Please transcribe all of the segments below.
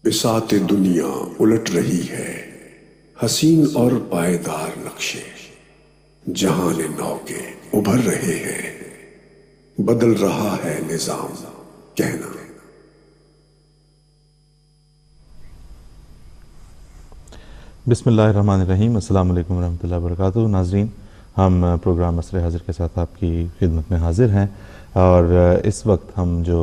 बिसाते दुनिया उलट रही है, हसीन और पायदार नक्शे जहाने नौ के उभर रहे हैं, बदल रहा है निजाम कहना। बिस्मिल्लाहिर्रहमानिर्रहीम। अस्सलाम वालेकुम रहमतुल्लाहि व बरकातुहू। नाज़रीन, हम प्रोग्राम असर हाजिर के साथ आपकी खिदमत में हाजिर हैं और इस वक्त हम जो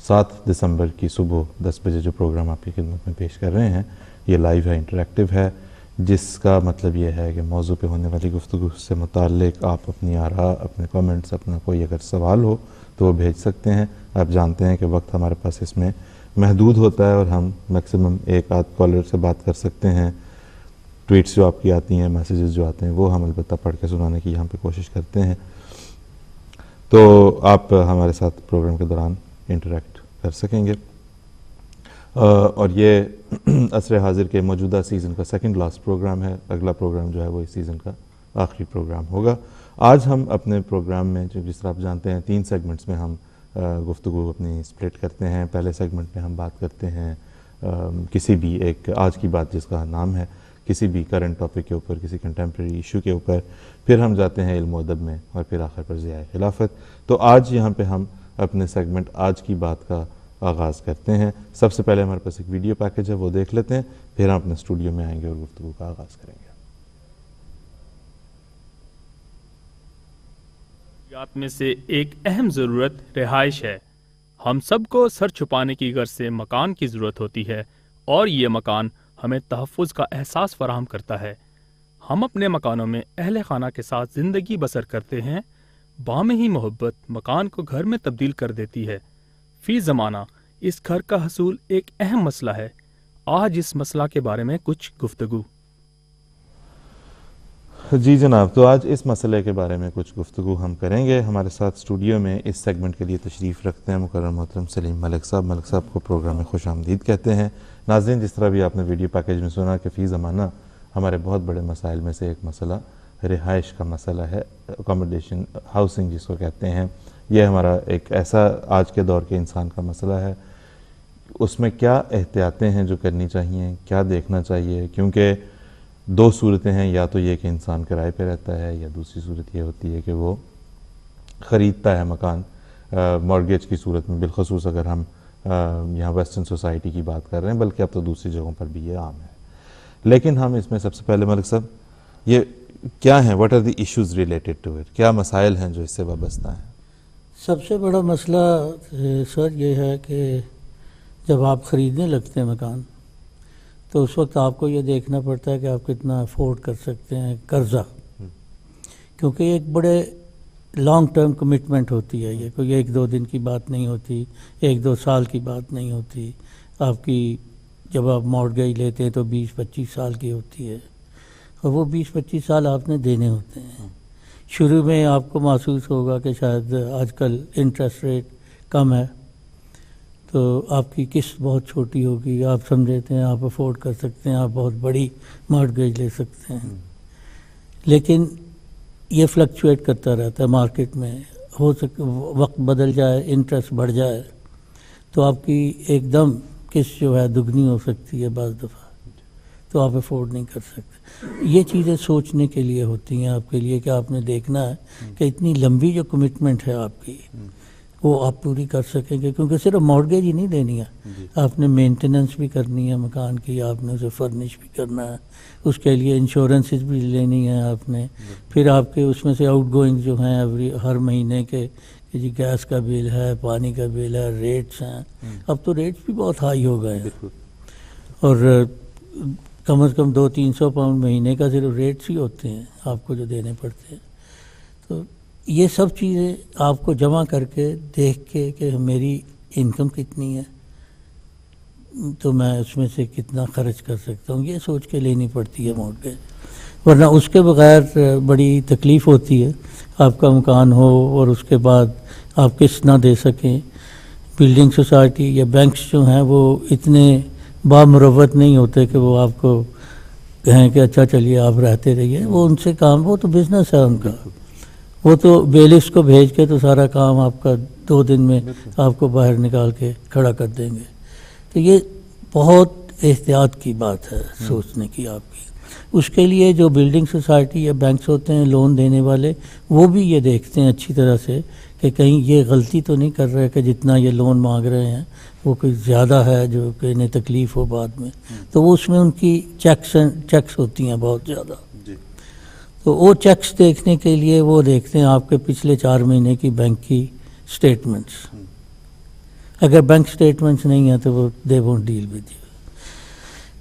7 दिसंबर की सुबह 10 बजे जो प्रोग्राम आपकी खिदमत में पेश कर रहे हैं, ये लाइव है, इंटरैक्टिव है, जिसका मतलब ये है कि मौजू पे होने वाली गुफ्तगू से मुताल्लिक आप अपनी आरा, अपने कमेंट्स, अपना कोई अगर सवाल हो तो वो भेज सकते हैं। आप जानते हैं कि वक्त हमारे पास इसमें महदूद होता है और हम मैक्सिमम एक आध कॉलर से बात कर सकते हैं। ट्वीट्स जो आपकी आती हैं, मैसेजेस जो आते हैं, वो हम अलबत्ता पढ़ के सुनाने की यहाँ पे कोशिश करते हैं। तो आप हमारे साथ प्रोग्राम के दौरान इंटरेक्ट कर सकेंगे और ये असर हाजिर के मौजूदा सीज़न का सेकंड लास्ट प्रोग्राम है। अगला प्रोग्राम जो है वो इस सीज़न का आखिरी प्रोग्राम होगा। आज हम अपने प्रोग्राम में, जो जिस तरह आप जानते हैं, 3 सेगमेंट्स में हम गुफ्तगू अपनी स्प्लिट करते हैं। पहले सेगमेंट में हम बात करते हैं किसी भी एक आज की बात जिसका नाम है, किसी भी करंट टॉपिक के ऊपर, किसी कंटेम्प्रेरी इशू के ऊपर। फिर हम जाते हैं इल्म व अदब में और फिर आखिर पर ज़ियाए खिलाफत। तो आज यहाँ पे हम अपने सेगमेंट आज की बात का आगाज़ करते हैं। सबसे पहले हमारे पास एक वीडियो पैकेज है, वो देख लेते हैं, फिर हम अपने स्टूडियो में आएंगे और गुफ्तगू का आगाज़ करेंगे। में से एक अहम ज़रूरत रिहाइश है। हम सबको सर छुपाने की गर्ज से मकान की ज़रूरत होती है और ये मकान हमें तहफ़्फ़ुज़ का एहसास फराहम करता है। हम अपने मकानों में अहले खाना के साथ ज़िंदगी बसर करते हैं। बामे ही मोहब्बत मकान को घर में तब्दील कर देती है। फ़ी ज़माना इस घर का हसूल एक अहम मसला है। आज इस मसला के बारे में कुछ गुफ्तगू। जी जनाब, तो आज इस मसले के बारे में कुछ गुफ्तगू हम करेंगे। हमारे साथ स्टूडियो में इस सेगमेंट के लिए तशरीफ़ रखते हैं मुकर्रम मोहतरम सलीम मलिक साहब। मलिक साहब को प्रोग्राम में खुश आमदीद कहते हैं। नाज़रीन, जिस तरह भी आपने वीडियो पैकेज में सुना कि फ़ी ज़माना हमारे बहुत बड़े मसाइल में से एक मसला रिहाइश का मसला है, अकोमोडेशन, हाउसिंग जिसको कहते हैं। यह हमारा एक ऐसा आज के दौर के इंसान का मसला है। उसमें क्या एहतियातें हैं जो करनी चाहिए, क्या देखना चाहिए, क्योंकि 2 सूरतें हैं, या तो ये कि इंसान किराए पे रहता है, या दूसरी सूरत ये होती है कि वो ख़रीदता है मकान मॉर्गेज की सूरत में। बिलखसूस अगर हम यहाँ वेस्टर्न सोसाइटी की बात कर रहे हैं, बल्कि अब तो दूसरी जगहों पर भी ये आम है। लेकिन हम इसमें सबसे पहले मलिक साहब, ये क्या हैं, what are the issues related to it, क्या मसाइल हैं जो इससे वाबस्ता हैं? सबसे बड़ा मसला सर ये है कि जब आप ख़रीदने लगते हैं मकान, तो उस वक्त आपको ये देखना पड़ता है कि आप कितना अफोर्ड कर सकते हैं कर्ज़ा, क्योंकि एक बड़े लॉन्ग टर्म कमिटमेंट होती है। ये कोई 1-2 दिन की बात नहीं होती, 1-2 साल की बात नहीं होती। आपकी जब आप मॉर्गेज लेते हैं तो 20-25 साल की होती है और वो 20-25 साल आपने देने होते हैं। शुरू में आपको महसूस होगा कि शायद आजकल इंटरेस्ट रेट कम है तो आपकी किस्त बहुत छोटी होगी, आप समझते हैं आप अफोर्ड कर सकते हैं, आप बहुत बड़ी मॉर्गेज ले सकते हैं। लेकिन ये फ्लक्चुएट करता रहता है मार्केट में। हो सके वक्त बदल जाए, इंटरेस्ट बढ़ जाए तो आपकी एकदम किस्त जो है दुगनी हो सकती है बाज़ दफ़ा, तो आप अफोर्ड नहीं कर सकते। ये चीज़ें सोचने के लिए होती हैं आपके लिए कि आपने देखना है कि इतनी लंबी जो कमिटमेंट है आपकी वो आप पूरी कर सकेंगे, क्योंकि सिर्फ मॉर्गेज ही नहीं देनी है, आपने मेंटेनेंस भी करनी है मकान की, आपने उसे फर्निश भी करना है, उसके लिए इंश्योरेंसेस भी लेनी है आपने। फिर आपके उसमें से आउटगोइंग जो हैं हर महीने के कि जी गैस का बिल है, पानी का बिल है, रेट्स हैं। अब तो रेट्स भी बहुत हाई हो गए हैं और कम से कम 200-300 पाउंड महीने का सिर्फ रेट्स ही होते हैं आपको जो देने पड़ते हैं। तो ये सब चीज़ें आपको जमा करके देख के कि मेरी इनकम कितनी है तो मैं उसमें से कितना खर्च कर सकता हूँ, ये सोच के लेनी पड़ती है मॉर्गेज। वरना उसके बगैर बड़ी तकलीफ़ होती है। आपका मकान हो और उसके बाद आप किस्त ना दे सकें। बिल्डिंग सोसाइटी या बैंक्स जो हैं वो इतने बामुरव्वत नहीं होते कि वो आपको कहें कि अच्छा चलिए आप रहते रहिए। वो उनसे काम, वो तो बिज़नेस है उनका, वो तो बेलिस को भेज के तो सारा काम आपका 2 दिन में आपको बाहर निकाल के खड़ा कर देंगे। तो ये बहुत एहतियात की बात है सोचने की आपकी। उसके लिए जो बिल्डिंग सोसाइटी या बैंक्स होते हैं लोन देने वाले, वो भी ये देखते हैं अच्छी तरह से कि कहीं ये गलती तो नहीं कर रहे कि जितना ये लोन मांग रहे हैं वो कोई ज़्यादा है जो कि इन्हें तकलीफ़ हो बाद में। तो वो उसमें उनकी चेक्स होती हैं बहुत ज़्यादा। तो वो चेक्स देखने के लिए वो देखते हैं आपके पिछले 4 महीने की बैंक की स्टेटमेंट्स। अगर बैंक स्टेटमेंट्स नहीं है तो वो they won't deal with you.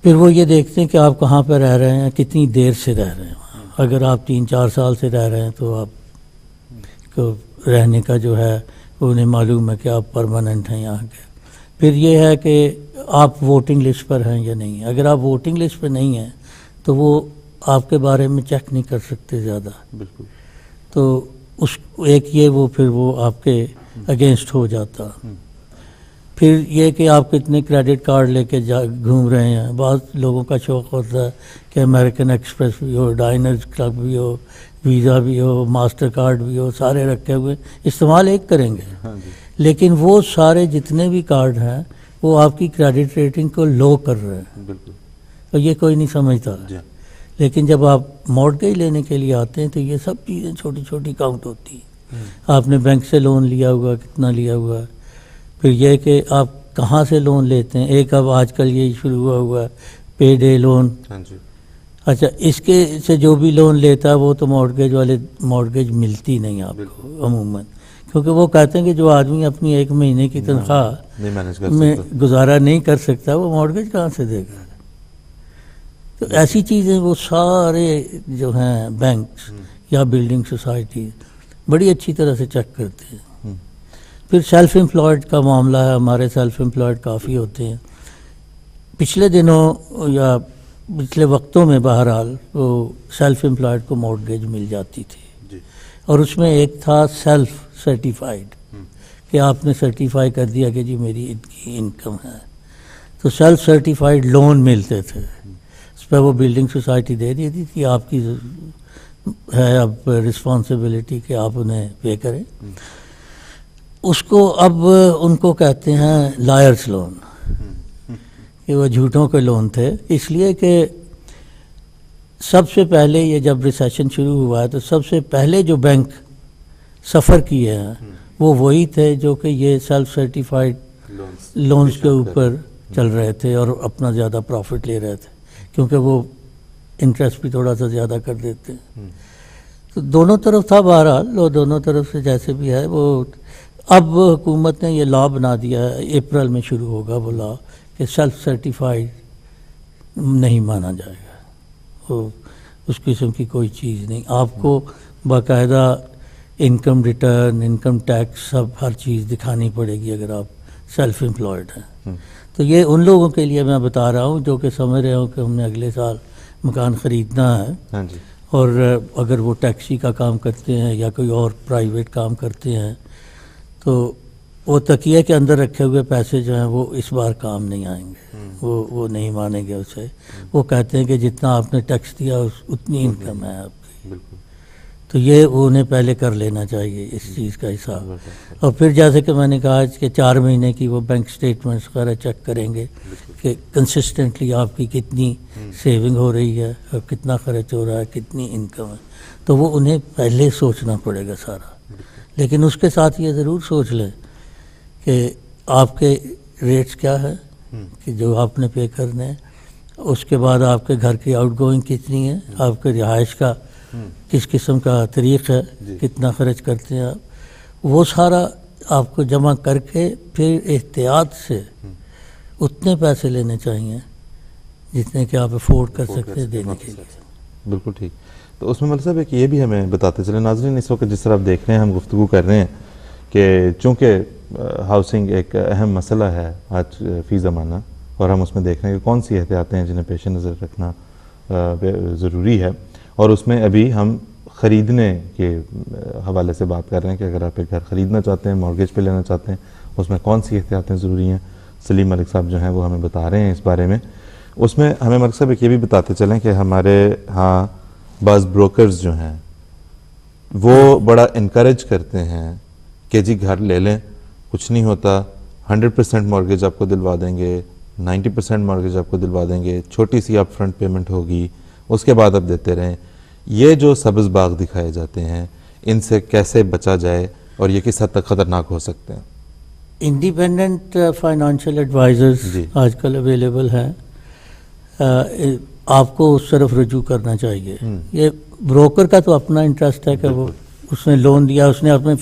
फिर वो ये देखते हैं कि आप कहाँ पर रह रहे हैं, कितनी देर से रह रहे हैं वहाँ। अगर आप 3-4 साल से रह रहे हैं तो आप को रहने का जो है वो उन्हें मालूम है कि आप परमानेंट हैं यहाँ के। फिर ये है कि आप वोटिंग लिस्ट पर हैं या नहीं। अगर आप वोटिंग लिस्ट पर नहीं हैं तो वो आपके बारे में चेक नहीं कर सकते ज़्यादा। बिल्कुल। तो उस एक ये वो फिर वो आपके अगेंस्ट हो जाता। फिर ये कि आप कितने क्रेडिट कार्ड लेके घूम रहे हैं। बहुत लोगों का शौक़ होता है कि अमेरिकन एक्सप्रेस भी हो, डाइनर्स क्लब भी हो, वीज़ा भी हो, मास्टर कार्ड भी हो, सारे रखे हुए इस्तेमाल एक करेंगे। हाँ जी। लेकिन वो सारे जितने भी कार्ड हैं वो आपकी क्रेडिट रेटिंग को लो कर रहे हैं। बिल्कुल। तो ये कोई नहीं समझता। लेकिन जब आप मॉर्गेज लेने के लिए आते हैं तो ये सब चीज़ें छोटी छोटी काउंट होती हैं। आपने बैंक से लोन लिया हुआ, कितना लिया हुआ है। फिर यह कि आप कहाँ से लोन लेते हैं। एक अब आजकल ये शुरू हुआ है पे डे लोन। हाँ जी। अच्छा, इसके से जो भी लोन लेता है वो तो मॉर्गेज वाले मॉर्गेज मिलती नहीं आपको अमूमन, क्योंकि वो कहते हैं कि जो आदमी अपनी 1 महीने की तनख्वाह में गुजारा नहीं कर सकता वो मॉर्गेज कहाँ से देगा। तो ऐसी चीज़ें वो सारे जो हैं बैंक्स या बिल्डिंग सोसाइटी बड़ी अच्छी तरह से चेक करते हैं। फिर सेल्फ एम्प्लॉयड का मामला है। हमारे सेल्फ एम्प्लॉयड काफ़ी होते हैं। पिछले दिनों या पिछले वक्तों में बहरहाल वो सेल्फ एम्प्लॉयड को मॉर्गेज मिल जाती थी और उसमें एक था सेल्फ सर्टिफाइड कि आपने सर्टिफाई कर दिया कि जी मेरी इतनी इनकम है। तो सेल्फ सर्टिफाइड लोन मिलते थे। उस पर वो बिल्डिंग सोसाइटी दे देती थी आपकी है अब रिस्पॉन्सिबिलिटी कि आप उन्हें पे करें। उसको अब उनको कहते हैं लायर्स लोन कि वो झूठों के लोन थे। इसलिए कि सबसे पहले ये जब रिसेशन शुरू हुआ है तो सबसे पहले जो बैंक सफ़र किए हैं वो वही थे जो कि ये सेल्फ सर्टिफाइड लोन्स के ऊपर चल रहे थे और अपना ज़्यादा प्रॉफिट ले रहे थे, क्योंकि वो इंटरेस्ट भी थोड़ा सा ज़्यादा कर देते हैं। तो दोनों तरफ था बहरहाल, वो दोनों तरफ से जैसे भी है वो। अब हुकूमत ने ये लॉ बना दिया है, अप्रैल में शुरू होगा वो लॉ कि सेल्फ सर्टिफाइड नहीं माना जाएगा। वो उस किस्म की कोई चीज़ नहीं। आपको बाकायदा इनकम रिटर्न, इनकम टैक्स, सब हर चीज़ दिखानी पड़ेगी अगर आप सेल्फ एम्प्लॉयड हैं। तो ये उन लोगों के लिए मैं बता रहा हूँ जो कि समझ रहे हो कि हमने अगले साल मकान ख़रीदना है। हाँ जी। और अगर वो टैक्सी का काम करते हैं या कोई और प्राइवेट काम करते हैं तो वो तकिए के अंदर रखे हुए पैसे जो हैं वो इस बार काम नहीं आएंगे। वो नहीं मानेंगे उसे। वो कहते हैं कि जितना आपने टैक्स दिया उतनी इनकम है आपकी। तो ये उन्हें पहले कर लेना चाहिए इस चीज़ का हिसाब। और फिर जैसे कि मैंने कहा कि 4 महीने की वो बैंक स्टेटमेंट्स वगैरह चेक करेंगे कि कंसिस्टेंटली आपकी कितनी सेविंग हो रही है और कितना खर्च हो रहा है, कितनी इनकम है। तो वो उन्हें पहले सोचना पड़ेगा सारा। लेकिन उसके साथ ये ज़रूर सोच लें कि आपके रेट्स क्या है कि जो आपने पे करने हैं। उसके बाद आपके घर की आउटगोइंग कितनी है, आपके रिहाइश का किस किस्म का तरीक़ है, कितना खर्च करते हैं आप। वो सारा आपको जमा करके फिर एहतियात से उतने पैसे लेने चाहिए जितने कि आप अफोर्ड कर सकते हैं देने के लिए। बिल्कुल ठीक। तो उसमें मतलब है कि ये भी हमें बताते चले नाज़रीन, इस वक्त जिस तरह आप देख रहे हैं हम गुफ्तगू कर रहे हैं कि चूँकि हाउसिंग एक अहम मसला है आज फ़ी ज़माना, और हम उसमें देख रहे हैं कि कौन सी एहतियातें हैं जिन्हें पेश नज़र रखना ज़रूरी है। और उसमें अभी हम ख़रीदने के हवाले से बात कर रहे हैं कि अगर आप एक घर ख़रीदना चाहते हैं, मॉर्गेज पे लेना चाहते हैं, उसमें कौन सी एहतियातें ज़रूरी हैं। सलीम मलिक साहब जो हैं वो हमें बता रहे हैं इस बारे में। उसमें हमें मलिक साहब एक ये भी बताते चलें कि हमारे यहाँ बाज़ ब्रोकर्स जो हैं वो बड़ा इनकरेज करते हैं कि जी घर ले लें, कुछ नहीं होता, 100% मॉर्गेज आपको दिलवा देंगे, 90% मॉर्गेज आपको दिलवा देंगे, छोटी सी अप फ्रंट पेमेंट होगी, उसके बाद आप देते रहें। ये जो सब्ज़ बाग दिखाए जाते हैं, इनसे कैसे बचा जाए और ये किस हद तक ख़तरनाक हो सकते हैं? इंडिपेंडेंट फाइनेंशियल एडवाइजर्स आजकल अवेलेबल हैं, आपको उस तरफ रुजू करना चाहिए। ये ब्रोकर का तो अपना इंटरेस्ट है कि वो उसने लोन दिया, उसने अपने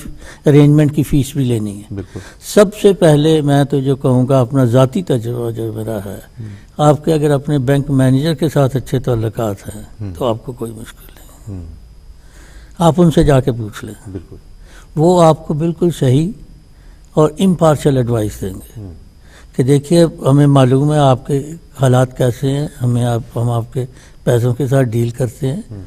अरेंजमेंट की फ़ीस भी लेनी है। सबसे पहले मैं तो जो कहूँगा, अपना ज़ाती तजुर्बा जो मेरा है, आपके अगर अपने बैंक मैनेजर के साथ अच्छे ताल्लुकात हैं तो आपको कोई मुश्किल नहीं, आप उनसे जाके पूछ लें, वो आपको बिल्कुल सही और इम्पार्शल एडवाइस देंगे कि देखिए हमें मालूम है आपके हालात कैसे हैं, हम आपके पैसों के साथ डील करते हैं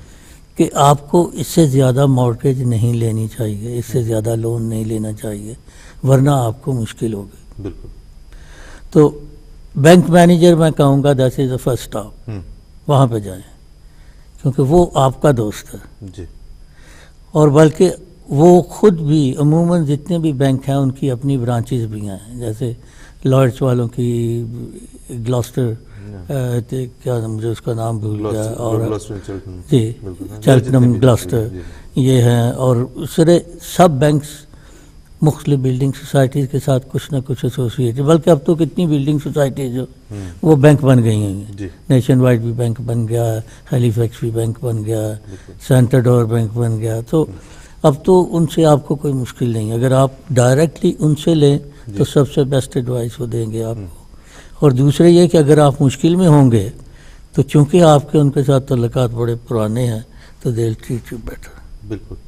कि आपको इससे ज़्यादा मॉर्गेज नहीं लेनी चाहिए, इससे ज़्यादा लोन नहीं लेना चाहिए, वरना आपको मुश्किल होगी। बिल्कुल। तो बैंक मैनेजर मैं कहूँगा that is the first stop, वहाँ पे जाएं, क्योंकि वो आपका दोस्त है जी। और बल्कि वो खुद भी अमूमन जितने भी बैंक हैं उनकी अपनी ब्रांचेस भी हैं, जैसे लॉयड्स वालों की ग्लॉस्टर क्या मुझे उसका नाम भूल गया, और जी चेल्टनम ग्लॉस्टर ये हैं, और उससे सब बैंक्स मुख्तलिफ बिल्डिंग सोसाइटीज़ के साथ कुछ ना कुछ एसोसिएटेड, बल्कि अब तो कितनी बिल्डिंग सोसाइटीज़ जो वो बैंक बन गई हैं। नेशन वाइड भी बैंक बन गया, हैलीफैक्स भी बैंक बन गया, सेंटरडोर बैंक बन गया। तो अब तो उनसे आपको कोई मुश्किल नहीं, अगर आप डायरेक्टली उनसे लें तो सबसे बेस्ट एडवाइस वो देंगे आपको। और दूसरे ये कि अगर आप मुश्किल में होंगे तो चूंकि आपके उनके साथ तल्लुकात बड़े पुराने हैं तो they will treat you better. बिल्कुल।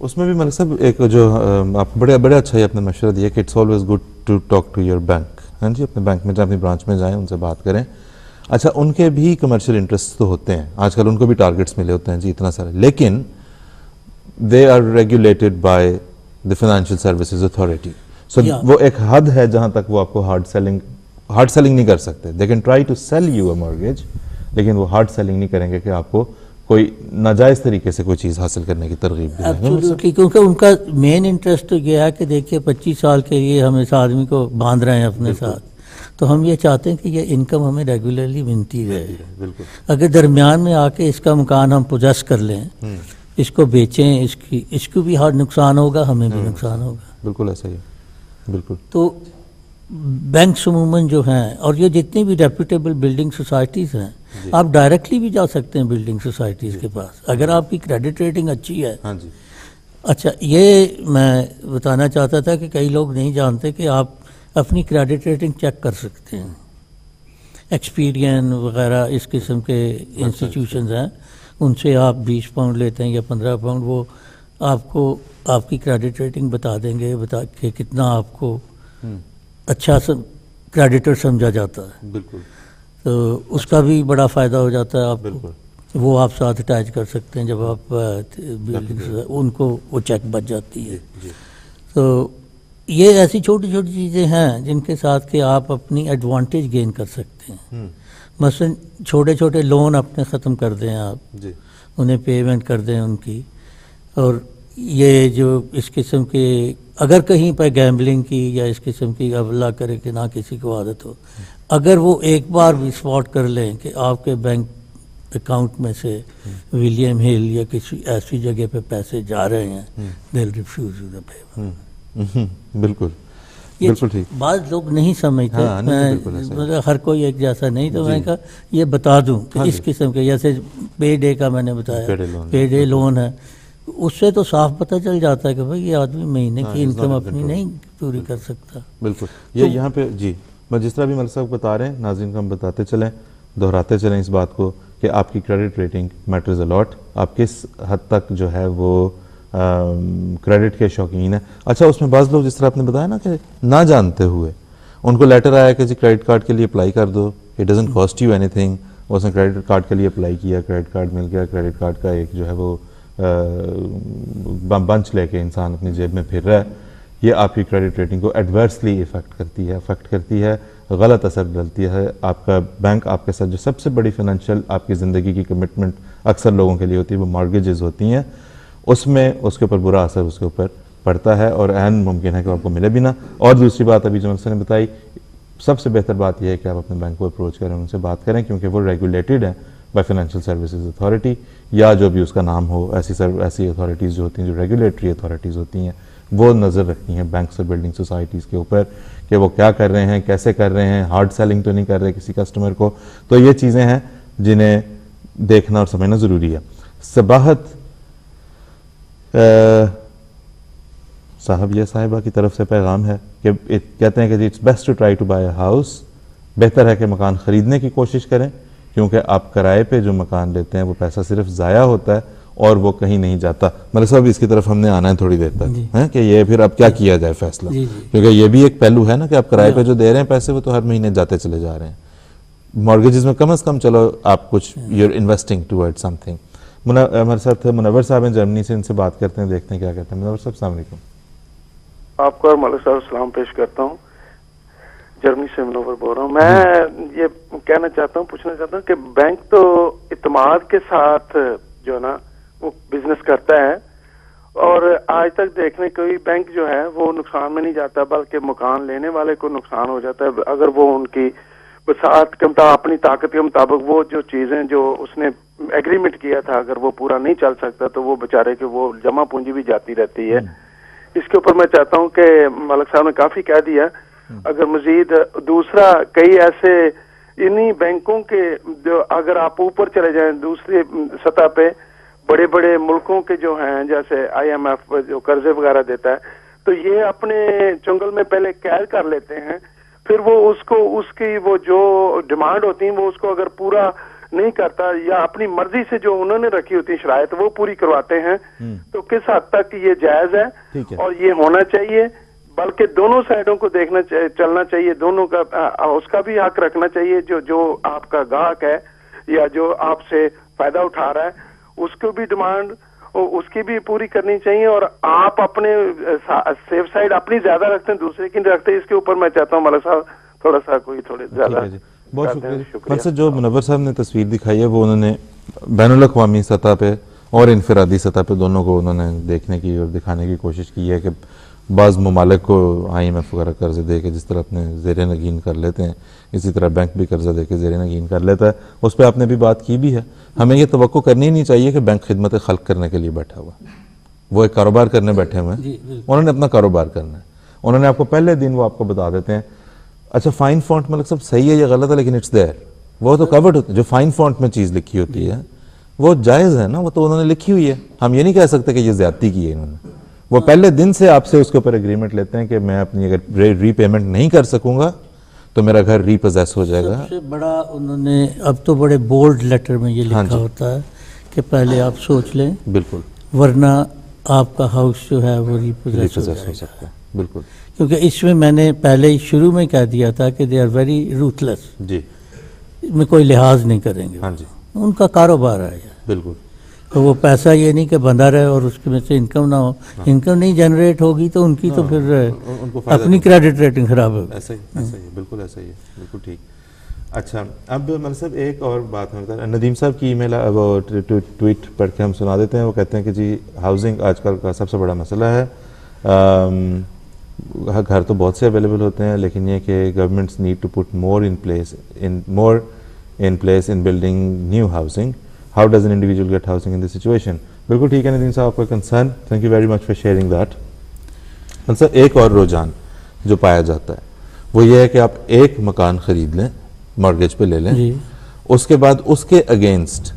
उसमें भी मलिक साहब एक जो आप बड़े अच्छा ही आपने मशवरा दिया कि it's always good to talk to your bank. हाँ जी, अपने बैंक में जाएं, अपनी ब्रांच में जाएं, उनसे बात करें। अच्छा, उनके भी कमर्शियल इंटरेस्ट तो होते हैं, आजकल उनको भी टारगेट्स मिले होते हैं जी इतना सारा, लेकिन they are regulated by the financial services authority. So वो एक हद है जहां तक वो आपको हार्ड सेलिंग नहीं कर सकते। They can try to sell you a mortgage, लेकिन वो हार्ड सेलिंग नहीं करेंगे कि आपको कोई नाजायज़ तरीके से कोई चीज़ हासिल करने की तरगीब दिलाएंगे, क्योंकि उनका मेन इंटरेस्ट तो यह है कि देखिए 25 साल के लिए हम इस आदमी को बांध रहे हैं अपने साथ, तो हम ये चाहते हैं कि ये इनकम हमें रेगुलरली मिलती रहे। अगर दरमियान में आके इसका मकान हम पोजेस कर लें, इसको बेचें, इसको भी हर नुकसान होगा, हमें भी नुकसान होगा। बिल्कुल ऐसा ही है, बिल्कुल। तो बैंक्स अमूमन जो हैं और ये जितनी भी रेप्यूटेबल बिल्डिंग सोसाइटीज़ हैं, आप डायरेक्टली भी जा सकते हैं बिल्डिंग सोसाइटीज़ के पास अगर आपकी क्रेडिट रेटिंग अच्छी है। हाँ जी। अच्छा, ये मैं बताना चाहता था कि कई लोग नहीं जानते कि आप अपनी क्रेडिट रेटिंग चेक कर सकते हैं। एक्सपीरियन वगैरह इस किस्म के इंस्टीट्यूशंस हैं, उनसे आप 20 पाउंड लेते हैं या 15 पाउंड, वो आपको आपकी क्रेडिट रेटिंग बता देंगे, बता के कितना आपको अच्छा क्रेडिटर समझा जाता है। बिल्कुल। तो उसका भी बड़ा फ़ायदा हो जाता है आपको, वो आप साथ अटैच कर सकते हैं जब आप बिल्डिंग उनको वो चेक बच जाती है। तो ये ऐसी छोटी छोटी चीज़ें हैं जिनके साथ कि आप अपनी एडवांटेज गेन कर सकते हैं। मसलन छोटे छोटे लोन अपने ख़त्म कर दें आप जी। उन्हें पेमेंट कर दें उनकी, और ये जो इस किस्म के अगर कहीं पर गैम्बलिंग की या इस किस्म की अल्लाह करे कि ना किसी को आदत हो, अगर वो एक बार भी स्पॉट कर लें कि आपके बैंक अकाउंट में से विलियम हिल या किसी ऐसी जगह पे पैसे जा रहे हैं, they will refuse you the payment. बिल्कुल, बिल्कुल ठीक। बाद लोग नहीं समझते, मतलब हर कोई एक जैसा नहीं, तो मैंने कहा ये बता दूं कि इस किस्म के, जैसे पे डे का मैंने बताया, पे डे लोन है, उससे तो साफ पता चल जाता है कि भाई ये आदमी महीने की इनकम अपनी नहीं पूरी कर सकता। बिल्कुल। ये यहाँ पे जी, मैं जिस तरह भी मलिक साहब बता रहे हैं, नाज़रीन को हम बताते चलें, दोहराते चलें इस बात को कि आपकी credit rating matters a lot. आप किस हद तक जो है वो क्रेडिट के शौकीन है। अच्छा, उसमें बाज़ लोग जिस तरह आपने बताया ना कि ना जानते हुए उनको लेटर आया कि जी क्रेडिट कार्ड के लिए अप्लाई कर दो, it doesn't cost you anything, उसने क्रेडिट कार्ड के लिए अप्लाई किया, क्रेडिट कार्ड मिल गया, क्रेडिट कार्ड का एक जो है वो बंच लेके इंसान अपनी जेब में फिर रहा है। ये आपकी क्रेडिट रेटिंग को एडवर्सली अफेक्ट करती है, गलत असर डालती है। आपका बैंक आपके साथ जो सबसे बड़ी फाइनेंशियल आपकी ज़िंदगी की कमिटमेंट अक्सर लोगों के लिए होती है वो मॉर्गेजेस होती हैं, उसमें उसके ऊपर बुरा असर उसके ऊपर पड़ता है और ऐन मुमकिन है कि आपको मिले भी ना। और दूसरी बात अभी जो मैंने बताई, सबसे बेहतर बात यह है कि आप अपने बैंक को अप्रोच करें, उनसे बात करें, क्योंकि वो रेगुलेटेड है बाय फाइनेंशियल सर्विसेज अथॉरिटी या जो भी उसका नाम हो। ऐसी अथॉरिटीज़ जो होती हैं, जो रेगुलेटरी अथॉरिटीज़ होती हैं, वो नज़र रखती हैं बैंक्स और बिल्डिंग सोसाइटीज़ के ऊपर कि वो क्या कर रहे हैं, कैसे कर रहे हैं, हार्ड सेलिंग तो नहीं कर रहे किसी कस्टमर को। तो ये चीज़ें हैं जिन्हें देखना और समझना ज़रूरी है। सबाहत साहब या साहिबा की तरफ से पैगाम है कि कहते हैं कि it's best to try to buy a house, बेहतर है कि मकान ख़रीदने की कोशिश करें, क्योंकि आप किराए पे जो मकान लेते हैं वो पैसा सिर्फ ज़ाया होता है और वो कहीं नहीं जाता। मतलब साहब इसकी तरफ हमने आना है थोड़ी देर तक, है कि ये फिर अब क्या किया जाए फैसला, क्योंकि ये भी एक पहलू है ना कि आप किराए पे जो दे रहे हैं पैसे वो तो हर महीने जाते चले जा रहे हैं। मॉर्गेजेस में कम से कम चलो आप कुछ यूर इन्वेस्टिंग टूवर्ड समथिंग। हमारे साथ मुनव्वर साहब हैं जर्मनी से, इनसे बात करते हैं, देखते हैं क्या कहते हैं। मुनव्वर साहब अस्सलाम वालेकुम। आपको और मलिक साहब सलाम पेश करता हूँ। जर्मनी से मुनव्वर बोल रहा हूँ। मैं ये कहना चाहता हूँ, पूछना चाहता हूँ कि बैंक तो इत्मीनान के साथ जो है ना वो बिजनेस करता है, और आज तक देखने कोई बैंक जो है वो नुकसान में नहीं जाता, बल्कि मकान लेने वाले को नुकसान हो जाता है अगर वो उनकी वसात के मुताबिक, अपनी ताकत के मुताबिक वो जो चीजें जो उसने एग्रीमेंट किया था अगर वो पूरा नहीं चल सकता तो वो बेचारे के वो जमा पूंजी भी जाती रहती है। इसके ऊपर मैं चाहता हूँ कि मलिक साहब ने काफी कह दिया, अगर मजीद दूसरा कई ऐसे इन्हीं बैंकों के जो अगर आप ऊपर चले जाएं दूसरी सतह पे बड़े बड़े मुल्कों के जो हैं, जैसे IMF जो कर्जे वगैरह देता है, तो ये अपने चंगल में पहले कैद कर लेते हैं, फिर वो उसको उसकी वो जो डिमांड होती है वो उसको अगर पूरा नहीं करता या अपनी मर्जी से जो उन्होंने रखी होती है शराइत वो पूरी करवाते हैं, तो किस हद तक ये जायज है और ये होना चाहिए। बल्कि दोनों साइडों को देखना चलना चाहिए, दोनों का उसका भी हक रखना चाहिए, जो आपका ग्राहक है या जो आपसे फायदा उठा रहा है उसको भी डिमांड उसकी भी पूरी करनी चाहिए, और आप अपने सेफ साइड अपनी ज्यादा रखते हैं दूसरे की नहीं रखते। इसके ऊपर मैं चाहता हूँ मलिक साहब थोड़ा सा कोई थोड़े ज्यादा। बहुत शुक्रिया। से जो मुनव्वर साहब ने तस्वीर दिखाई है वो उन्होंने बैनुल अक़वामी सतह पे और इनफरादी सतह पे दोनों को उन्होंने देखने की और दिखाने की कोशिश की है कि बाज़ ममालिक को IMF वगैरह कर्जे दे के जिस तरह अपने ज़ेर नगीन कर लेते हैं, इसी तरह बैंक भी कर्जा दे के ज़ेर नगीन कर लेता है। उस पर आपने भी बात की भी है। हमें ये तवक्को करनी नहीं चाहिए कि बैंक खिदमत खल्क करने के लिए बैठा हुआ, वो एक कारोबार करने बैठे हुए हैं, उन्होंने अपना कारोबार करना है। उन्होंने आपको पहले दिन वो आपको बता देते हैं, अच्छा फाइन फॉन्ट मतलब सब सही है या गलत है लेकिन इट्स देयर, वो तो कवर्ड होता है। जो फाइन फॉन्ट में चीज़ लिखी होती है वो जायज़ है ना, वो तो उन्होंने लिखी हुई है, हम ये नहीं कह सकते कि ये ज्यादती की है इन्होंने। वो पहले दिन से आपसे उसके ऊपर एग्रीमेंट लेते हैं कि मैं अपनी अगर रीपेमेंट नहीं कर सकूंगा तो मेरा घर रीपोजेस हो जाएगा। सबसे बड़ा उन्होंने अब तो बड़े बोल्ड लेटर में ये लिखा होता है कि पहले आप सोच लें, बिल्कुल, वरना आपका हाउस जो है वो रीपोजेस हो सकता है। बिल्कुल, क्योंकि इसमें मैंने पहले ही शुरू में कह दिया था कि दे आर वेरी रूथलेस जी, इसमें कोई लिहाज नहीं करेंगे। हाँ जी, उनका कारोबार है। बिल्कुल, तो वो पैसा ये नहीं कि बंधा रहे और उसके में से इनकम ना हो। इनकम नहीं जनरेट होगी तो उनकी तो फिर अपनी क्रेडिट रेटिंग खराब होगी। ऐसा ही बिल्कुल ऐसा ही है, बिल्कुल ठीक। अच्छा, अब मलिक साहब एक और बात मैं बता, नदीम साहब की ईमेल वो ट्वीट पढ़ के हम सुना देते हैं। वो कहते हैं कि जी हाउसिंग आजकल का सबसे बड़ा मसला है। घर तो बहुत से अवेलेबल होते हैं, लेकिन ये कि governments need to put more in place in building new housing. How does an individual get housing in this situation. बिल्कुल ठीक है नदीम साहब, आपका concern, thank you very much for sharing that. Sir एक और रुझान जो पाया जाता है वो ये है कि आप एक मकान खरीद लें, मॉर्गेज पे ले लें, उसके बाद उसके अगेंस्ट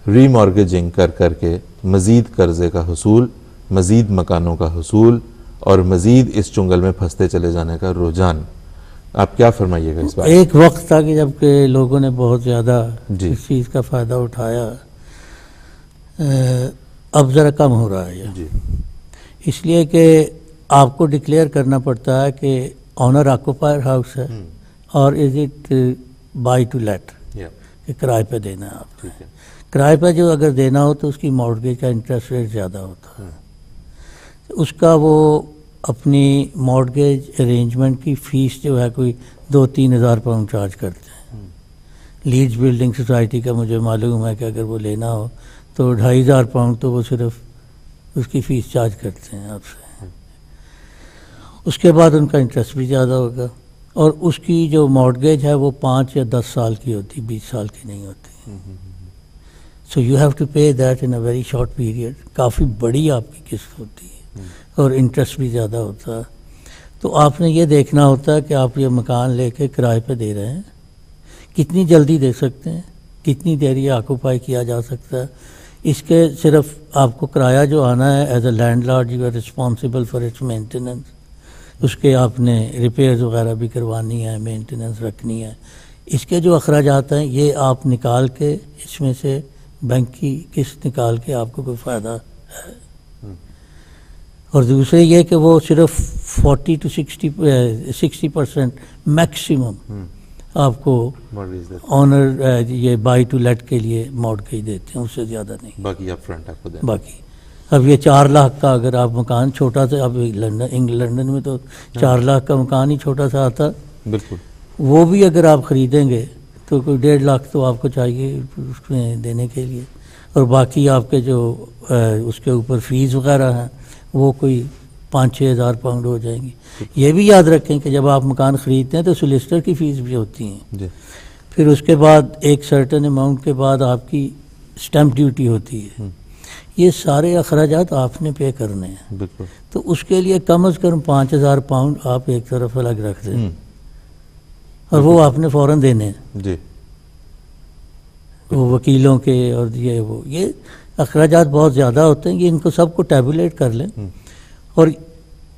रीमॉर्गेजिंग कर करके मजीद कर्जे का हुसूल, मजीद मकानों का हुसूल और मजीद इस चुंगल में फंसते चले जाने का रुझान। आप क्या फरमाइएगा इस बात? एक वक्त था कि जबकि लोगों ने बहुत ज़्यादा इस चीज़ का फ़ायदा उठाया, अब ज़रा कम हो रहा है ये, इसलिए कि आपको डिक्लेयर करना पड़ता है कि ऑनर ऑक्यूपायर हाउस है और is it buy to let, किराए पे देना है आपको। किराए पे जो अगर देना हो तो उसकी मॉर्गेज का इंटरेस्ट रेट ज़्यादा होता है, उसका वो अपनी मॉर्गेज अरेंजमेंट की फ़ीस जो है कोई 2-3 हज़ार पाउंड चार्ज करते हैं। लीड्स बिल्डिंग सोसाइटी का मुझे मालूम है कि अगर वो लेना हो तो 2,500 पाउंड तो वो सिर्फ उसकी फ़ीस चार्ज करते हैं आपसे। उसके बाद उनका इंटरेस्ट भी ज़्यादा होगा, और उसकी जो मॉर्गेज है वो 5 या 10 साल की होती, 20 साल की नहीं होती। सो यू हैव टू पे that in a very short period. काफ़ी बड़ी आपकी किस्त होती है और इंटरेस्ट भी ज़्यादा होता है। तो आपने ये देखना होता है कि आप ये मकान लेके किराए पे दे रहे हैं, कितनी जल्दी दे सकते हैं, कितनी देर ये ऑक्यूपाई किया जा सकता है। इसके सिर्फ आपको किराया जो आना है as a landlord you are responsible for its maintenance. उसके आपने रिपेयर्स वगैरह भी करवानी है, मेंटेनेंस रखनी है। इसके जो अखराजात हैं ये आप निकाल के इसमें से बैंक की किस्त निकाल के आपको कोई फ़ायदा है। और दूसरे ये कि वो सिर्फ 40 to 60% मैक्सिमम आपको ऑनर ये बाई टू लेट के लिए मॉर्गेज देते हैं, उससे ज़्यादा नहीं। बाकी आप फ्रंट आपको दें। बाकी अब ये 4 लाख का अगर आप मकान छोटा सा, अब लंदन में तो 4 लाख का मकान ही छोटा सा आता, बिल्कुल, वो भी अगर आप ख़रीदेंगे तो कोई 1.5 लाख तो आपको चाहिए उसमें देने के लिए। और बाकी आपके जो उसके ऊपर फीस वगैरह हैं वो कोई 5-6 हज़ार पाउंड हो जाएंगी। ये भी याद रखें कि जब आप मकान ख़रीदते हैं तो सोलिसिटर की फ़ीस भी होती हैं। फिर उसके बाद एक सर्टेन अमाउंट के बाद आपकी स्टैम्प ड्यूटी होती है। ये सारे अखराजात आपने पे करने हैं। बिल्कुल। तो उसके लिए कम से कम 5,000 पाउंड आप एक तरफ अलग रख दें और वो आपने फ़ौरन देने हैं जी। वो वकीलों के और ये अखराजात बहुत ज़्यादा होते हैं। ये इनको सबको टैबुलेट कर लें। और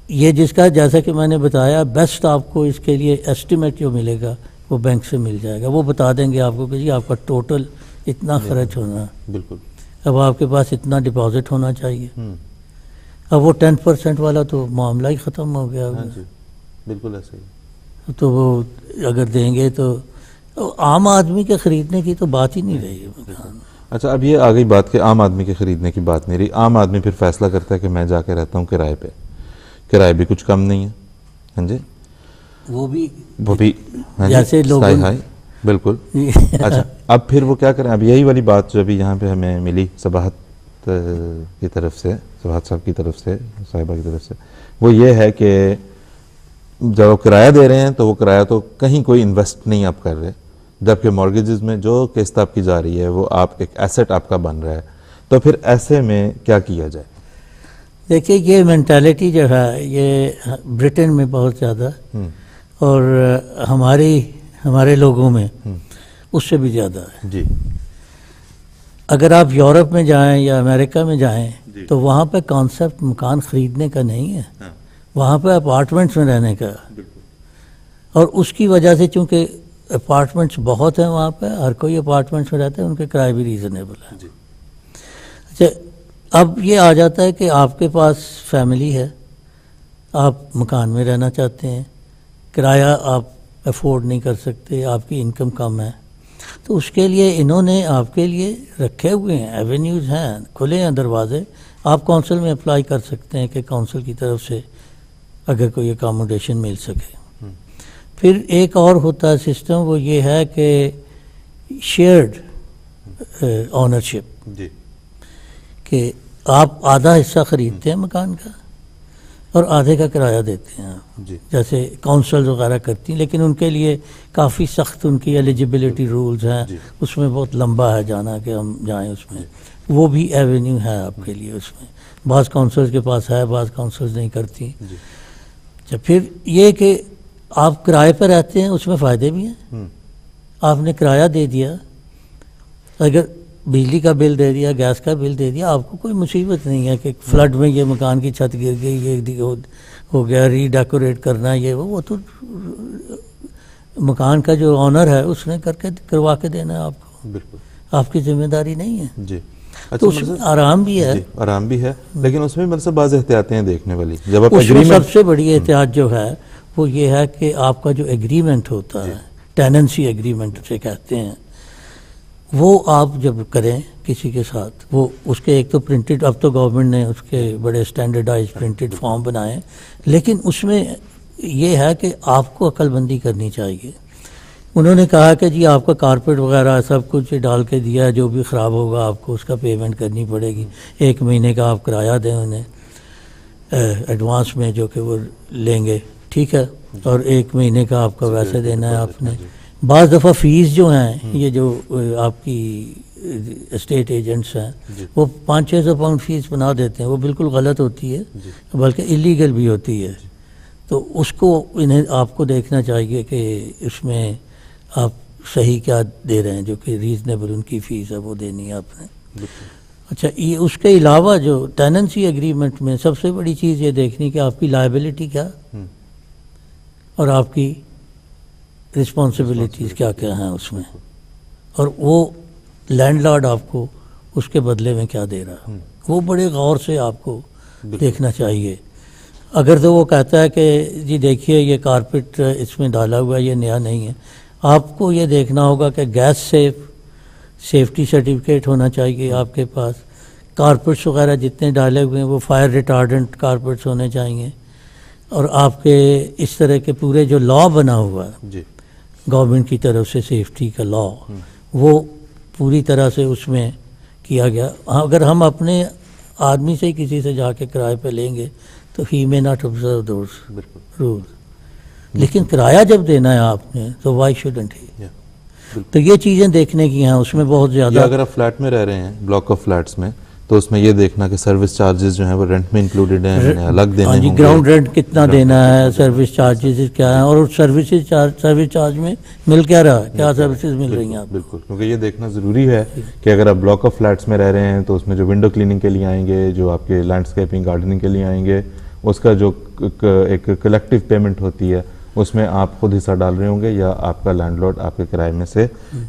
ये जिसका जैसा कि मैंने बताया बेस्ट आपको इसके लिए एस्टिमेट जो मिलेगा वो बैंक से मिल जाएगा। वो बता देंगे आपको कि जी आपका टोटल इतना खर्च होना है। बिल्कुल। अब आपके पास इतना डिपॉजिट होना चाहिए। अब वो 10% वाला तो मामला ही ख़त्म हो गया। हाँ जी, बिल्कुल ऐसे ही। तो वो अगर देंगे तो आम आदमी के ख़रीदने की तो बात ही नहीं रही है मकान। अच्छा, अब ये आ गई बात कि आम आदमी के ख़रीदने की बात नहीं रही। आम आदमी फिर फैसला करता है कि मैं जाके रहता हूँ किराए पे, किराए भी कुछ कम नहीं है। हाँ जी, वो भी हाँ जैसे लोग हाई बिल्कुल। अच्छा, अब फिर वो क्या करें? अब यही वाली बात जो अभी यहाँ पे हमें मिली सबाहत की तरफ से, सबाहत साहब की तरफ से, साहिबा की तरफ से, वो ये है कि जब वो किराया दे रहे हैं तो वो किराया तो कहीं कोई इन्वेस्ट नहीं आप कर रहे, जबकि मॉर्गेजेस में जो किस्त आपकी जा रही है वो आप एक एसेट आपका बन रहा है। तो फिर ऐसे में क्या किया जाए? देखिए, ये मेंटालिटी जो है ये ब्रिटेन में बहुत ज़्यादा और हमारे लोगों में उससे भी ज़्यादा है जी। अगर आप यूरोप में जाएं या अमेरिका में जाएं तो वहाँ पे कॉन्सेप्ट मकान ख़रीदने का नहीं है। वहाँ पे अपार्टमेंट्स में रहने का। और उसकी वजह से चूँकि अपार्टमेंट्स बहुत हैं वहाँ पे, हर कोई अपार्टमेंट्स में रहता है, उनके किराए भी रीज़नेबल है। अच्छा, अब ये आ जाता है कि आपके पास फैमिली है, आप मकान में रहना चाहते हैं, किराया आप अफोर्ड नहीं कर सकते, आपकी इनकम कम है, तो उसके लिए इन्होंने आपके लिए रखे हुए हैं, एवेन्यूज़ हैं, खुले हैं दरवाजे। आप काउंसिल में अप्लाई कर सकते हैं कि काउंसिल की तरफ से अगर कोई अकोमोडेशन मिल सके। फिर एक और होता है सिस्टम, वो ये है कि शेयर्ड ऑनरशिप, कि आप आधा हिस्सा ख़रीदते हैं मकान का और आधे का किराया देते हैं जी। जैसे काउंसिल वगैरह करती हैं, लेकिन उनके लिए काफ़ी सख्त उनकी एलिजिबिलिटी रूल्स हैं, उसमें बहुत लंबा है जाना कि हम जाएं उसमें। वो भी एवेन्यू है आपके लिए उसमें। बाज़ काउंसिल्स के पास है, बाज़ काउंसिल्स नहीं करती। अच्छा, फिर ये कि आप किराए पर रहते हैं, उसमें फ़ायदे भी हैं। आपने किराया दे दिया, अगर बिजली का बिल दे दिया, गैस का बिल दे दिया, आपको कोई मुसीबत नहीं है कि फ्लड में ये मकान की छत गिर गई, ये हो गया, रीडेकोरेट करना, ये वो तो मकान का जो ऑनर है उसने करवा के देना है आपको। बिल्कुल, आपकी जिम्मेदारी नहीं है जी। अच्छा, तो उसमें आराम भी है, आराम भी है, लेकिन उसमें मतलब बाज़ एहतियातें हैं देखने वाली। जब आप सबसे बड़ी एहतियात जो है वो ये है कि आपका जो एग्रीमेंट होता है, टेनेंसी एग्रीमेंट उसे कहते हैं, वो आप जब करें किसी के साथ, वो उसके एक तो प्रिंटेड, अब तो गवर्नमेंट ने उसके बड़े स्टैंडर्डाइज प्रिंटेड फॉर्म बनाए, लेकिन उसमें ये है कि आपको अक्लबंदी करनी चाहिए। उन्होंने कहा कि जी आपका कारपेट वगैरह सब कुछ डाल के दिया, जो भी ख़राब होगा आपको उसका पेमेंट करनी पड़ेगी। 1 महीने का आप किराया दें उन्हें एडवांस में, जो कि वो लेंगे, ठीक है, और 1 महीने का आपका वैसे देना है आपने। बाज़ दफ़ा फ़ीस जो हैं ये जो आपकी एस्टेट एजेंट्स हैं वो 500-600 पाउंड फ़ीस बना देते हैं, वो बिल्कुल गलत होती है, बल्कि इलीगल भी होती है। तो उसको इन्हें आपको देखना चाहिए कि उसमें आप सही क्या दे रहे हैं, जो कि रीज़नेबल उनकी फ़ीस है वो देनी है आपने। अच्छा, ये उसके अलावा जो टेनेंसी एग्रीमेंट में सबसे बड़ी चीज़ ये देखनी कि आपकी लायबिलिटी क्या और आपकी रिस्पॉन्सिबिलिटीज़ क्या क्या हैं उसमें, और वो लैंडलॉर्ड आपको उसके बदले में क्या दे रहा है, वो बड़े गौर से आपको देखना चाहिए। अगर तो वो कहता है कि जी देखिए ये कारपेट इसमें डाला हुआ है, ये नया नहीं है, आपको ये देखना होगा कि गैस सेफ्टी सर्टिफिकेट होना चाहिए आपके पास, कारपेट्स वगैरह जितने डाले हुए हैं वो फायर रिटार्डेंट कारपेट्स होने चाहिए, और आपके इस तरह के पूरे जो लॉ बना हुआ है गवर्नमेंट की तरफ से सेफ्टी का लॉ, वो पूरी तरह से उसमें किया गया। अगर हम अपने आदमी से ही किसी से जाके किराए पे लेंगे तो he may not observe those rule, लेकिन किराया जब देना है आपने तो वाई शुडंट ही। तो ये चीज़ें देखने की हैं उसमें बहुत ज़्यादा। अगर आप फ्लैट में रह रहे हैं, ब्लॉक ऑफ फ्लैट्स में, तो उसमें ये देखना कि सर्विस चार्जेस जो हैं वो रेंट में इंक्लूडेड हैं, अलग देने होंगे। ग्राउंड रेंट कितना देना है, सर्विस चार्जेस क्या है, और सर्विस चार्ज में मिल क्या रहा है, क्या सर्विसेज मिल रही हैं आपको। बिल्कुल, क्योंकि ये देखना ज़रूरी है कि अगर आप ब्लॉक ऑफ फ्लैट्स में रह रहे हैं तो उसमें जो विंडो क्लीनिंग के लिए आएंगे, जो आपके लैंडस्केपिंग गार्डनिंग के लिए आएंगे, उसका जो एक कलेक्टिव पेमेंट होती है उसमें आप खुद हिस्सा डाल रहे होंगे या आपका लैंडलॉर्ड आपके किराए में से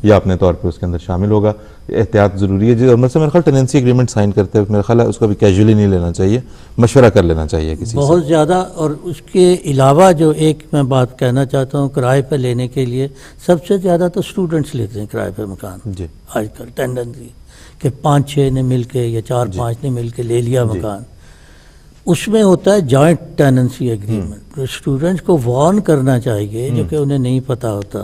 या अपने तौर पे उसके अंदर शामिल होगा। एहतियात ज़रूरी है जी। और मेरे ख्याल टेनेंसी एग्रीमेंट साइन करते हैं, मेरा ख्याल है उसको भी कैजुअली नहीं लेना चाहिए, मशवरा कर लेना चाहिए किसी बहुत ज़्यादा। और उसके अलावा जो एक मैं बात कहना चाहता हूँ, किराए पर लेने के लिए सबसे ज़्यादा तो स्टूडेंट्स लेते हैं किराए पर मकान जी आजकल, टेंडेंसी कि 5-6 ने मिल के या 4-5 ने मिल के ले लिया मकान। उसमें होता है जॉइंट टेनेंसी एग्रीमेंट। तो स्टूडेंट्स को वार्न करना चाहिए, जो कि उन्हें नहीं पता होता,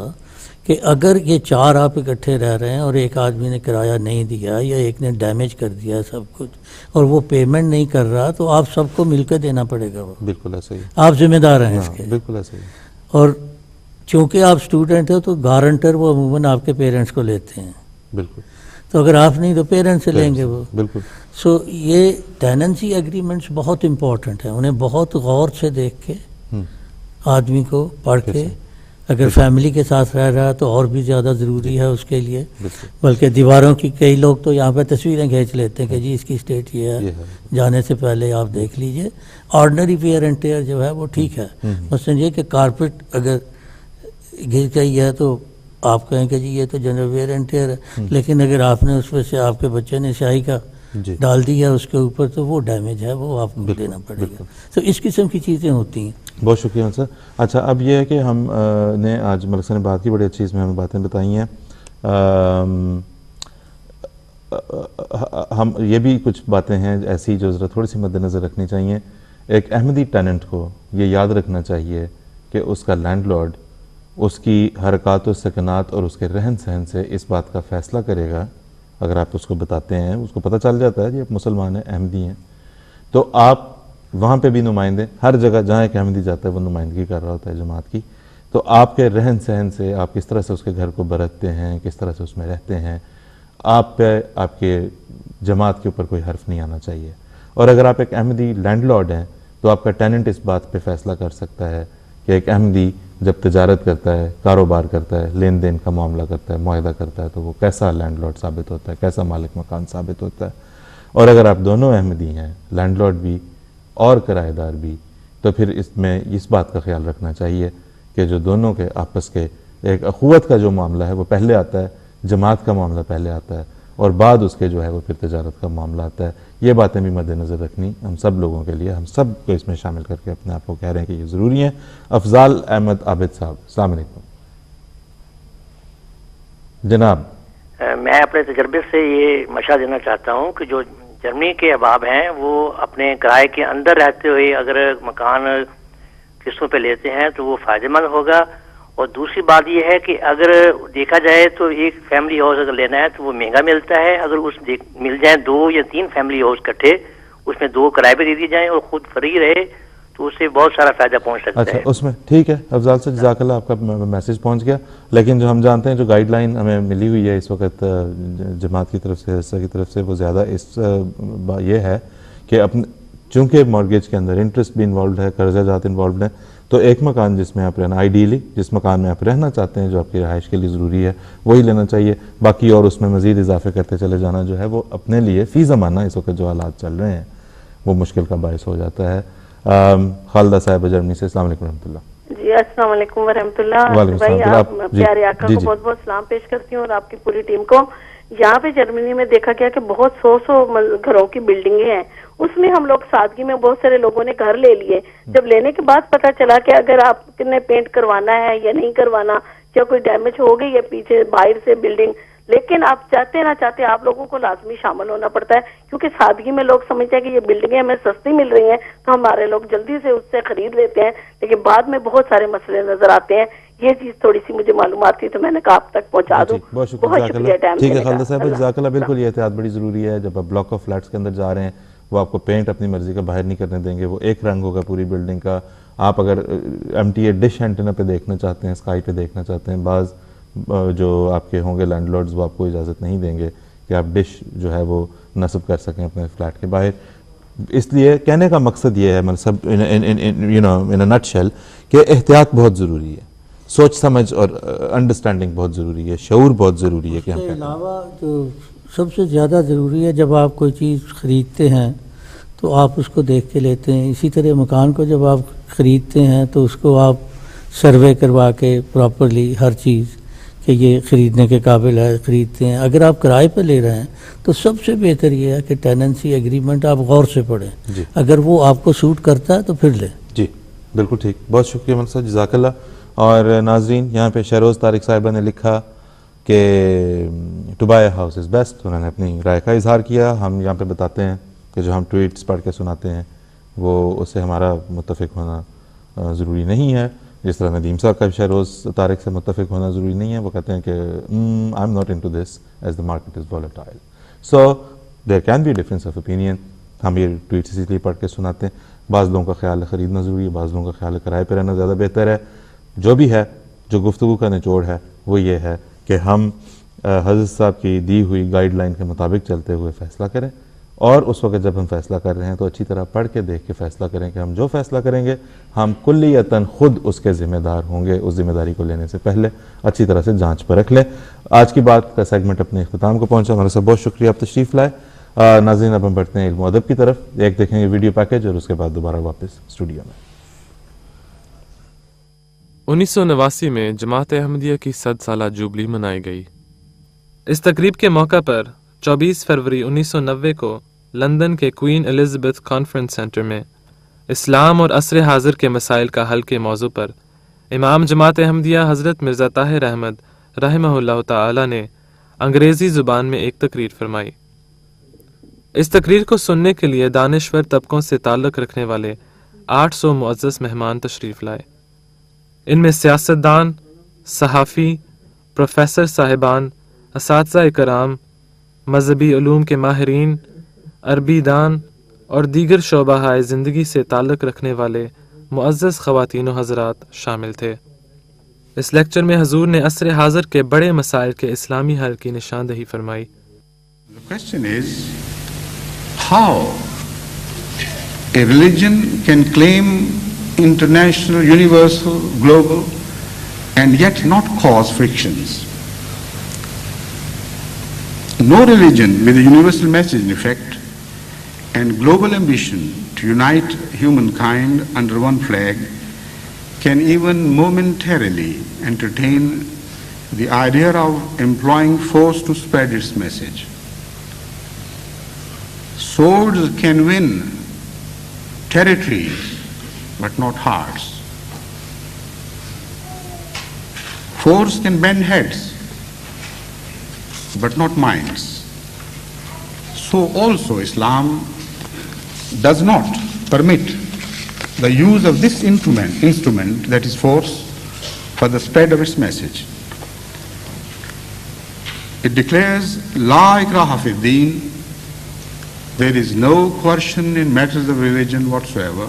कि अगर ये 4 आप इकट्ठे रह रहे हैं और एक आदमी ने किराया नहीं दिया या एक ने डैमेज कर दिया सब कुछ और वो पेमेंट नहीं कर रहा, तो आप सबको मिलकर देना पड़ेगा। वो बिल्कुल ऐसा ही, आप जिम्मेदार हैं इसके। बिल्कुल ऐसा ही। और चूँकि आप स्टूडेंट हो तो गारंटर वो अमूमन आपके पेरेंट्स को लेते हैं। बिल्कुल। तो अगर आप नहीं तो पेरेंट्स से लेंगे वो। बिल्कुल। सो ये टेनेंसी एग्रीमेंट्स बहुत इम्पोर्टेंट है, उन्हें बहुत गौर से देख के आदमी को पढ़ के, अगर फैमिली के साथ रह रहा है तो और भी ज़्यादा ज़रूरी है उसके लिए। बल्कि दीवारों की कई लोग तो यहाँ पर तस्वीरें खींच लेते हैं कि जी इसकी स्टेट ये है, जाने से पहले आप देख लीजिए। ऑर्डनरी वेयर एंड टेयर जो है वो ठीक है, बस समझिए कि कारपेट अगर गिर गई है तो आप कहेंगे जी ये तो जनरल वेयर एंड टेयर है, लेकिन अगर आपने उस पर से आपके बच्चे ने स्याही का डाल दिया उसके ऊपर तो वो डैमेज है, वो आपको देना पड़ेगा। तो इस किस्म की चीज़ें होती हैं। बहुत शुक्रिया सर। अच्छा, अब ये है कि हम ने आज मलिक सर ने बात की, बड़ी अच्छी इसमें हमें बातें बताई हैं। हम ये भी कुछ बातें हैं ऐसी जो ज़रा थोड़ी सी मद्देनज़र रखनी चाहिए। एक अहमदी टेनेंट को ये याद रखना चाहिए कि उसका लैंडलॉर्ड उसकी हरकत व सकनात और उसके रहन सहन से इस बात का फ़ैसला करेगा। अगर आप उसको बताते हैं, उसको पता चल जाता है कि आप मुसलमान हैं, अहमदी हैं, तो आप वहाँ पे भी नुमाइंदे, हर जगह जहाँ एक अहमदी जाता है वो नुमाइंदगी कर रहा होता है जमात की, तो आपके रहन सहन से आप किस तरह से उसके घर को बरतते हैं, किस तरह से उसमें रहते हैं, आप पे आपके जमात के ऊपर कोई हर्फ नहीं आना चाहिए। और अगर आप एक अहमदी लैंडलॉर्ड हैं तो आपका टेनेंट इस बात पे फैसला कर सकता है कि एक अहमदी जब तजारत करता है, कारोबार करता है, लेन देन का मामला करता है, मुआहदा करता है, तो वो कैसा लैंडलॉर्ड साबित होता है, कैसा मालिक मकान साबित होता है। और अगर आप दोनों अहमदी हैं, लैंडलॉर्ड भी और किराएदार भी, तो फिर इसमें इस बात का ख्याल रखना चाहिए कि जो दोनों के आपस के एक अखुवत का जो मामला है वो पहले आता है, जमात का मामला पहले आता है और बाद उसके जो है वो फिर तजारत का मामला आता है। ये बातें भी मद्देनज़र रखनी हम सब लोगों के लिए, हम सब को इसमें शामिल करके अपने आप को कह रहे हैं कि ये ज़रूरी है। अफजाल अहमद आबिद साहब, अस्सलाम वालेकुम जनाब। मैं अपने तजर्बे से ये मशा देना चाहता हूँ कि जो जर्मनी के अहबाब हैं वो अपने किराए के अंदर रहते हुए अगर मकान किस्तों पे लेते हैं तो वो फ़ायदेमंद होगा। और दूसरी बात ये है कि अगर देखा जाए तो एक फैमिली हाउस अगर लेना है तो वो महंगा मिलता है। अगर उस मिल जाए 2 या 3 फैमिली हाउस इकट्ठे, उसमें 2 किराए पे दे दी जाए और खुद फ्री रहे, तो उससे बहुत सारा फायदा पहुंच सकता अच्छा, है। उसमें ठीक है अफजाल से जज़ाकल्लाह, आपका मैसेज पहुंच गया। लेकिन जो हम जानते हैं जो गाइडलाइन हमें मिली हुई है इस वक्त जमात की तरफ से, हिस्सा की तरफ से, वो ज़्यादा ये है कि अपने चूँकि मॉर्गेज के अंदर इंटरेस्ट भी इन्वॉल्व है, कर्जा जात इन्वॉल्व है, तो एक मकान जिसमें आप रहना, आइडियली जिस मकान में आप रहना चाहते हैं, जो आपकी रहाइश के लिए ज़रूरी है, वही लेना चाहिए। बाकी और उसमें मज़ीद इजाफे करते चले जाना जो है वो अपने लिए फ़ी ज़माना इस वक्त जो हालात चल रहे हैं वो मुश्किल का बायस हो जाता है। खालदा साहिबा जर्मनी से, अस्सलाम वालेकुम रहमतुल्लाह। जी अस्सलाम वालेकुम वरहमतुल्लाह। वालेकुम भाई सलाम। आप प्यारे आका को बहुत बहुत सलाम पेश करती हूँ और आपकी पूरी टीम को। यहाँ पे जर्मनी में देखा गया कि बहुत सौ घरों की बिल्डिंगें हैं, उसमें हम लोग सादगी में बहुत सारे लोगों ने घर ले लिए। जब लेने के बाद पता चला कि अगर आपने पेंट करवाना है या नहीं करवाना, या कोई डैमेज हो गई है पीछे बाहर से बिल्डिंग, लेकिन आप चाहते ना चाहते आप लोगों को लाजमी शामिल होना पड़ता है, क्योंकि सादगी में लोग समझते हैं कि ये बिल्डिंगें हमें सस्ती मिल रही हैं तो हमारे लोग जल्दी से उससे खरीद लेते हैं, लेकिन बाद में बहुत सारे मसले नजर आते हैं। ये चीज थोड़ी सी मुझे मालूमात थी तो मैंने कहा आप तक पहुंचा दूं। बहुत शुक्रिया टाइम। ठीक है खालदा साहब, जज़ाकल्लाह। बिल्कुल ये एहतियात बड़ी ज़रूरी है। जब आप ब्लॉक ऑफ फ्लैट्स के अंदर जा रहे हैं, वो आपको पेंट अपनी मर्जी का बाहर नहीं करने देंगे, वो एक रंग होगा पूरी बिल्डिंग का। आप अगर MTA डिश एंटेना पे देखना चाहते हैं, स्काई पे देखना चाहते हैं, बाज़ जो आपके होंगे लैंडलॉर्ड्स वो आपको इजाज़त नहीं देंगे कि आप डिश जो है वो नस्ब कर सकें अपने फ्लैट के बाहर। इसलिए कहने का मकसद ये है, मतलब इन अ नटशेल, कि एहतियात बहुत ज़रूरी है, सोच समझ और अंडरस्टैंडिंग बहुत ज़रूरी है, शऊर बहुत ज़रूरी है। कि हम इसके अलावा जो सबसे ज़्यादा ज़रूरी है, जब आप कोई चीज़ ख़रीदते हैं तो आप उसको देख के लेते हैं। इसी तरह मकान को जब आप ख़रीदते हैं तो उसको आप सर्वे करवा के प्रॉपरली हर चीज़ कि ये ख़रीदने के काबिल है ख़रीदते हैं। अगर आप किराए पर ले रहे हैं तो सबसे बेहतर ये है कि टेनेंसी एग्रीमेंट आप गौर से पढ़ें, अगर वो आपको सूट करता है तो फिर लें। जी बिल्कुल ठीक, बहुत शुक्रिया मनसा, जज़ाकल्लाह। और नाजरीन, यहाँ पे शहरोज़ तारिक साहिबा ने लिखा कि to buy house is best, उन्होंने अपनी राय का इजहार किया। हम यहाँ पे बताते हैं कि जो हम ट्वीट्स पढ़ के सुनाते हैं वो उससे हमारा मुत्तफ़िक होना ज़रूरी नहीं है। जिस तरह नदीम साहब का शहरोज़ तारिक से मुत्तफ़िक होना ज़रूरी नहीं है। वो कहते हैं कि I am not into this as the market is volatile, so there can be difference of opinion. हम ये ट्वीट्स इसलिए पढ़ के सुनाते हैं। बाज़ लोगों का ख्याल है ख़रीदना ज़रूरी है, बाज़ लोगों का ख्याल है किराए पर रहना ज़्यादा बेहतर है। जो भी है, जो गुफ्तगू का निचोड़ है वो ये है कि हम हज़रत साहब की दी हुई गाइडलाइन के मुताबिक चलते हुए फ़ैसला करें, और उस वक्त जब हम फैसला कर रहे हैं तो अच्छी तरह पढ़ के देख के फ़ैसला करें कि हम जो फ़ैसला करेंगे हम कुल्लियतन खुद उसके ज़िम्मेदार होंगे। उस जिम्मेदारी को लेने से पहले अच्छी तरह से जांच परख लें। आज की बात का सेगमेंट अपने इख्तिताम को पहुंचा। हमारे साथ बहुत शुक्रिया, आप तशरीफ़ लाए। नाज़रीन, अब हम बढ़ते हैं इल्म अदब की तरफ। एक देखेंगे वीडियो पैकेज और उसके बाद दोबारा वापस स्टूडियो में। 1989 में जमात अहमदिया की 100 साला जुबली मनाई गई। इस तकरीब के मौका पर 24 फरवरी 1990 को लंदन के क्वीन एलिज़ाबेथ कॉन्फ्रेंस सेंटर में इस्लाम और असर हाजिर के मसाइल का हल के मौजू पर इमाम जमात अहमदिया हज़रत मिर्ज़ा ताहिर अहमद रहमहुल्लाह ताला ने अंग्रेज़ी ज़ुबान में एक तकरीर फरमाई। इस तकरीर को सुनने के लिए दानिश्वर तबकों से ताल्लुक़ रखने वाले 800 मुअज़्ज़ज़ मेहमान तशरीफ़ लाए। इनमें सियासतदान, सहाफ़ी, प्रोफेसर साहिबान, असातिज़ा इकराम, मजहबी उलूम के माहिरीन, अरबी दान और दीगर शोबाहाए ज़िंदगी से ताल्लुक़ रखने वाले मुअज़्ज़ज़ ख़वातीन व हज़रात शामिल थे। इस लेक्चर में हजूर ने असर हाज़िर के बड़े मसाइल के इस्लामी हल की निशानदही फरमाई। The question is how a religion can claim international, universal, global, and yet not cause frictions. No religion with a universal message in effect and global ambition to unite humankind under one flag can even momentarily entertain the idea of employing force to spread its message. Swords can win territories, but not hearts. Force can bend heads, but not minds. So also Islam does not permit the use of this instrument, that is force, for the spread of its message. It declares, La ikraha fi deen, there is no coercion in matters of religion whatsoever.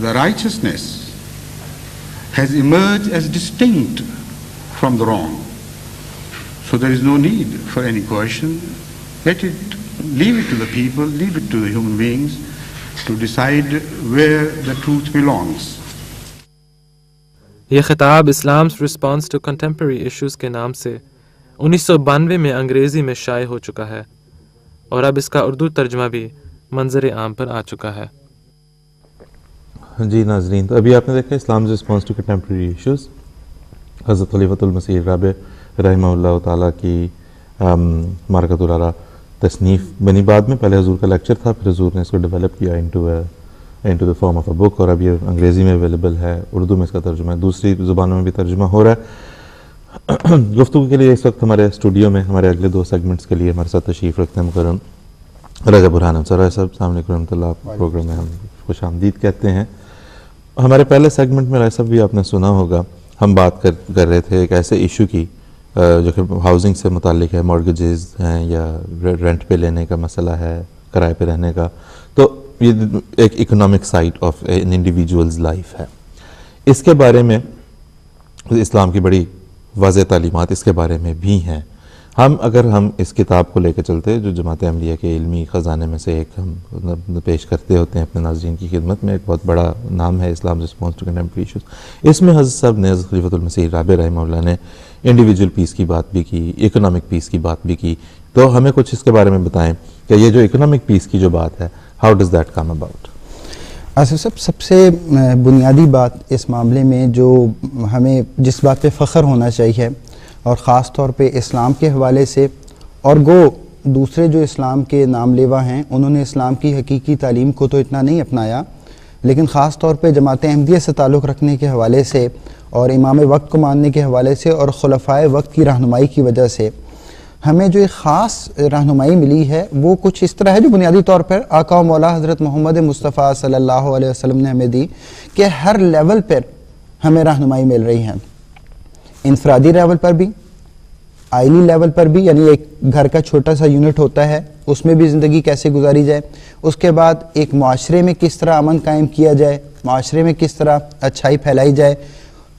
The righteousness has emerged as distinct from the wrong. So there is no need for any coercion. Leave it to the people, leave it to the human beings to decide where the truth belongs. यह खिताब Islam's response to contemporary issues के नाम से 1992 में अंग्रेजी में शाये हो चुका है और अब इसका उर्दू तर्जमा भी मंजर आम पर आ चुका है। जी नाजरीन, तो अभी आपने देखा इस्लाम रिस्पॉन्स टू कंटेम्परेरी इश्यूज, हज़रत खलीफतुल मसीह राबे रहमहुल्लाह ताला की मारकतुल आरा तसनीफ़ बनी बाद में। पहले हजूर का लेक्चर था, फिर हजूर ने इसको डेवलप किया into the form of a book, और अब ये अंग्रेज़ी में अवेलेबल है, उर्दू में इसका तर्जुमा है, दूसरी ज़ुबानों में भी तर्जुमा हो रहा है। गुफ्तगू के लिए इस वक्त हमारे स्टूडियो में हमारे अगले 2 सेगमेंट्स के लिए हमारे साथ तशरीफ़ रखते हैं मुकर्रम रज़ा बुरहान अंसारी साहब। अस्सलाम वालेकुम रहमतुल्लाह। प्रोग्राम में हम खुश आमदीद कहते हैं। हमारे पहले सेगमेंट में राय साहब भी आपने सुना होगा, हम बात कर रहे थे एक ऐसे इशू की जो कि हाउसिंग से मुताल्लिक है, मॉर्गेजेस हैं या रेंट पे लेने का मसला है, किराए पे रहने का। तो ये एक economic side of an individual's life है। इसके बारे में इस्लाम की बड़ी वाज़ेह तालीमात इसके बारे में भी हैं। अगर हम इस किताब को लेकर चलते जो जमात अहमदिया के इल्मी ख़जाने में से एक हम पेश करते होते हैं अपने नाज़रीन की खिदमत में, एक बहुत बड़ा नाम है इस्लाम रिस्पॉन्स टू कंटेम्परेरी इश्यूज़। इसमें हज़रत साहब ने हज़रत खलीफतुल मसीह राबे रहमहुल्लाह ने इंडिविजुअल पीस की बात भी की, इकोनॉमिक पीस की बात भी की। तो हमें कुछ इसके बारे में बताएं कि ये जो इकोनॉमिक पीस की जो बात है, how does that come about? सबसे बुनियादी बात इस मामले में जो हमें जिस बात पे फ़ख्र होना चाहिए और ख़ास तौर पे इस्लाम के हवाले से, और दूसरे जो इस्लाम के नामलेवा हैं उन्होंने इस्लाम की हकीकी तालीम को तो इतना नहीं अपनाया, लेकिन ख़ास तौर पे जमात अहमदिया से ताल्लुक़ रखने के हवाले से और इमाम वक्त को मानने के हवाले से और खुलफ़ाए वक्त की रहनुमाई की वजह से हमें जो एक ख़ास रहनुमाई मिली है वो कुछ इस तरह है जो बुनियादी तौर पर आका व मौला हज़रत मोहम्मद मुस्तफ़ा सल्लल्लाहु अलैहि वसल्लम ने हमें दी कि हर लेवल पर हमें रहनुमाई मिल रही है। इंफरादी लेवल पर भी, आइली लेवल पर भी, यानी एक घर का छोटा सा यूनिट होता है उसमें भी ज़िंदगी कैसे गुजारी जाए, उसके बाद एक माशरे में किस तरह अमन कायम किया जाए, माशरे में किस तरह अच्छाई फैलाई जाए,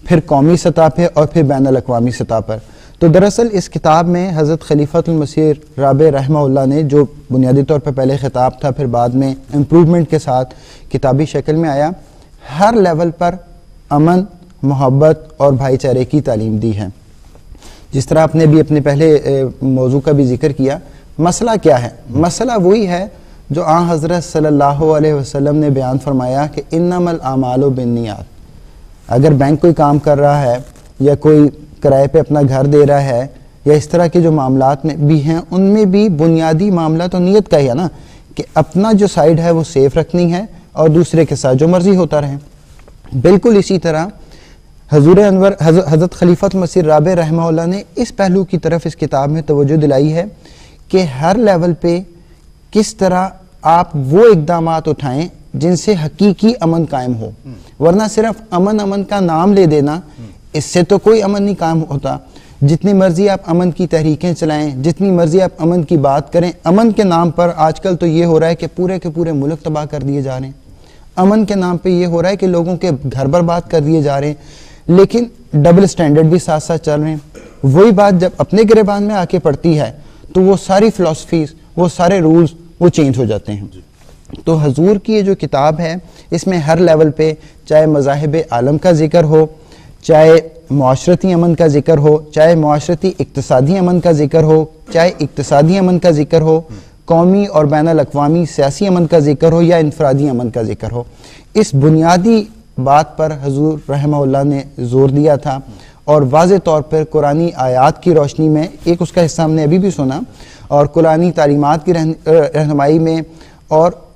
फिर कौमी सतह पर और फिर बैनुल अक़वामी सतह पर। तो दरअसल इस किताब में हज़रत खलीफतुल मसीह राबे रहमहुल्लाह ने जो बुनियादी तौर पर पहले ख़िताब था फिर बाद में इम्प्रूवमेंट के साथ किताबी शक्ल में आया, हर लेवल पर अमन, मोहब्बत और भाईचारे की तालीम दी है। जिस तरह आपने भी अपने पहले मौजू का भी जिक्र किया, मसला क्या है? मसला वही है जो आन हज़रत सल्लल्लाहु अलैहि वसल्लम ने बयान फरमाया कि इन्नमल आमालु बिन्नियात। अगर बैंक कोई काम कर रहा है या कोई किराए पे अपना घर दे रहा है या इस तरह के जो मामलात में भी हैं, उनमें भी बुनियादी मामला तो नीयत का ही है ना, कि अपना जो साइड है वो सेफ रखनी है और दूसरे के साथ जो मर्जी होता रहे। बिल्कुल इसी तरह हजूर अनवर हज़रत खलीफत मसीह राबे रहमहुल्लाह ने इस पहलू की तरफ इस किताब में तवज्जो दिलाई है कि हर लेवल पे किस तरह आप वो इक़दामात उठाएं जिनसे हकीकी अमन कायम हो, वरना सिर्फ अमन का नाम ले देना, इससे तो कोई अमन नहीं कायम होता। जितनी मर्जी आप अमन की तहरीकें चलाएं, जितनी मर्जी आप अमन की बात करें, अमन के नाम पर आजकल तो ये हो रहा है कि पूरे के पूरे मुल्क तबाह कर दिए जा रहे हैं। अमन के नाम पे ये हो रहा है कि लोगों के घर बर्बाद कर दिए जा रहे हैं, लेकिन डबल स्टैंडर्ड भी साथ साथ चल रहे हैं। वही बात जब अपने गिरेबान में आके पड़ती है तो वो सारी फिलॉसफीज, वो सारे रूल्स वो चेंज हो जाते हैं। तो हजूर की ये जो किताब है इसमें हर लेवल पे, चाहे मज़ाहिब आलम का जिक्र हो, चाहे मुआशरती अमन का जिक्र हो, चाहे मुआशरती इक्तिसादी अमन का जिक्र हो, चाहे इक्तिसादी अमन का जिक्र हो, कौमी और बैनुल अक़वामी सियासी अमन का जिक्र हो या इनफरादी अमन का जिक्र हो, इस बुनियादी बात पर हजूर रहमहुल्लाह ने जोर दिया था। और वाज़े तौर पर कुरानी आयात की रोशनी में एक उसका हिस्सा हमने अभी भी सुना, और कुरानी तालीमात की रहनुमाई में, और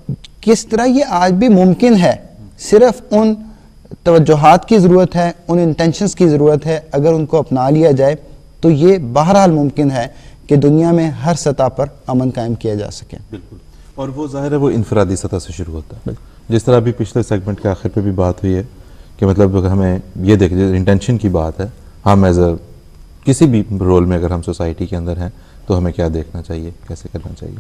किस तरह ये आज भी मुमकिन है। सिर्फ उन तवज्जुहात की ज़रूरत है, उन इंटेंशंस की ज़रूरत है, अगर उनको अपना लिया जाए तो ये बहरहाल मुमकिन है कि दुनिया में हर सतह पर अमन कायम किया जा सके। बिल्कुल, और वो ज़ाहिर है वो इनफरादी सतह से शुरू होता है। जिस तरह अभी पिछले सेगमेंट के आखिर पे भी बात हुई है कि मतलब हमें ये देखिए इंटेंशन की बात है, हम एज अ किसी भी रोल में अगर हम सोसाइटी के अंदर हैं तो हमें क्या देखना चाहिए, कैसे करना चाहिए।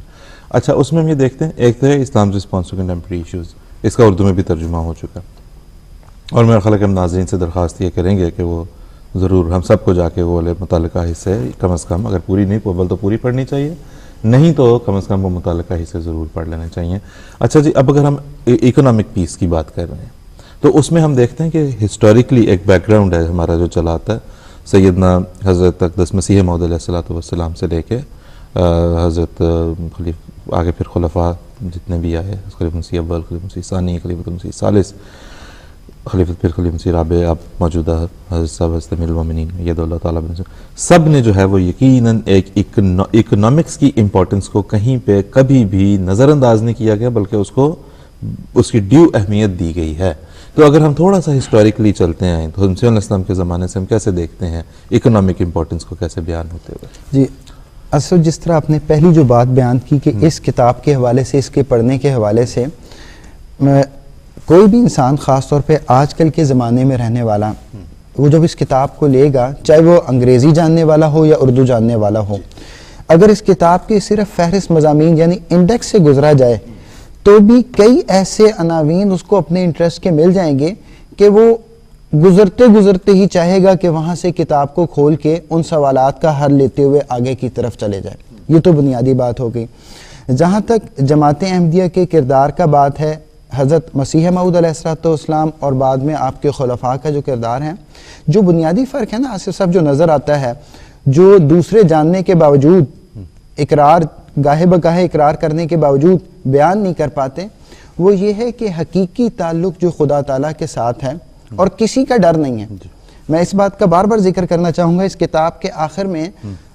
अच्छा, उसमें हम ये देखते हैं, एक तो है इस्लाम रिस्पॉन्स टू कंटेम्प्रेरी इशूज़, इसका उर्दू में भी तर्जुमा हो चुका, और मेरा ख्याल है कि हम नाज़रीन से दरख्वास्त ये करेंगे कि वो ज़रूर हम सबको जाके वो वाले मुतल्लिका हिस्से कम अज़ कम, अगर पूरी नहीं अव्वल तो पूरी पढ़नी चाहिए, नहीं तो कम अज़ कम वो मुतल्लिका हिस्से ज़रूर पढ़ लेने चाहिए। अच्छा जी, अब अगर हम इकोनॉमिक पीस की बात कर रहे हैं तो उसमें हम देखते हैं कि हिस्टोरिकली एक बैकग्राउंड है हमारा जो चला आता है सैयदना हज़रत अक़दस मसीह मौऊद अलैहिस्सलाम से लेके हज़रत आगे फिर खुलफा जितने भी आए, खलीफा मसीह अव्वल, खलीफा मसीह सानी, खलीफा मसीह सालिस, खलीफा मसीह राबे, अब मौजूदा हज़रत साहब हज़रत अमीरुल मोमिनीन यदुल्लाह ताला बिन, सब ने जो है वो यकीनन एक इकोनॉमिक्स की इम्पोर्टेंस को कहीं पे कभी भी नज़रअंदाज नहीं किया गया, बल्कि उसको उसकी ड्यू अहमियत दी गई है। तो अगर हम थोड़ा सा हिस्टोरिकली चलते हैं तो मसीह अलैहिस्सलाम के ज़माने से हम कैसे देखते हैं इकोनॉमिक इम्पोर्टेंस को कैसे बयान होते हुए? जी असल जिस तरह आपने पहली जो बात बयान की कि इस किताब के हवाले से, इसके पढ़ने के हवाले से कोई भी इंसान ख़ास तौर पे आजकल के ज़माने में रहने वाला, वो जब इस किताब को लेगा, चाहे वो अंग्रेज़ी जानने वाला हो या उर्दू जानने वाला हो, अगर इस किताब की सिर्फ फहरिस्त मज़ामीन यानी इंडेक्स से गुजरा जाए तो भी कई ऐसे अनावीन उसको अपने इंटरेस्ट के मिल जाएंगे कि वो गुजरते गुजरते ही चाहेगा कि वहाँ से किताब को खोल के उन सवालात का हल लेते हुए आगे की तरफ चले जाए। ये तो बुनियादी बात हो गई। जहाँ तक जमात अहमदिया के किरदार का बात है, हज़रत मसीह मऊद अलैहिस्सलाम और बाद में आपके खुलफा का जो किरदार है, जो बुनियादी फ़र्क है ना आसिफ साहब, जो नज़र आता है, जो दूसरे जानने के बावजूद इकरार गाहे बगाहे इकरार करने के बावजूद बयान नहीं कर पाते, वो ये है कि हकीकी ताल्लुक़ जो खुदा ताला के साथ है और किसी का डर नहीं है। मैं इस बात का बार बार जिक्र करना चाहूँगा, इस किताब के आखिर में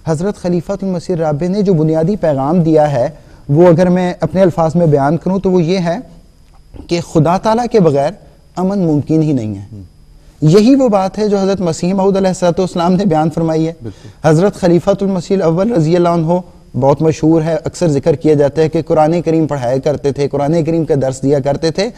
हज़रत खलीफतुल मसीह राबे ने जो बुनियादी पैगाम दिया है, वो अगर मैं अपने अल्फाज में बयान करूँ तो वो ये है कि खुदा ताला के बगैर अमन मुमकिन ही नहीं है। यही वो बात है जो हज़रत मसीह मऊद अलैहिस्सलाम ने बयान फरमाई है। हज़रत खलीफतुल मसीह अव्वल रज़ियल्लाहु अन्हु बहुत मशहूर है, अक्सर जिक्र किया जाता है कि कुरान करीम पढ़ाया करते थे, कुरान करीम का दर्स दिया करते थे।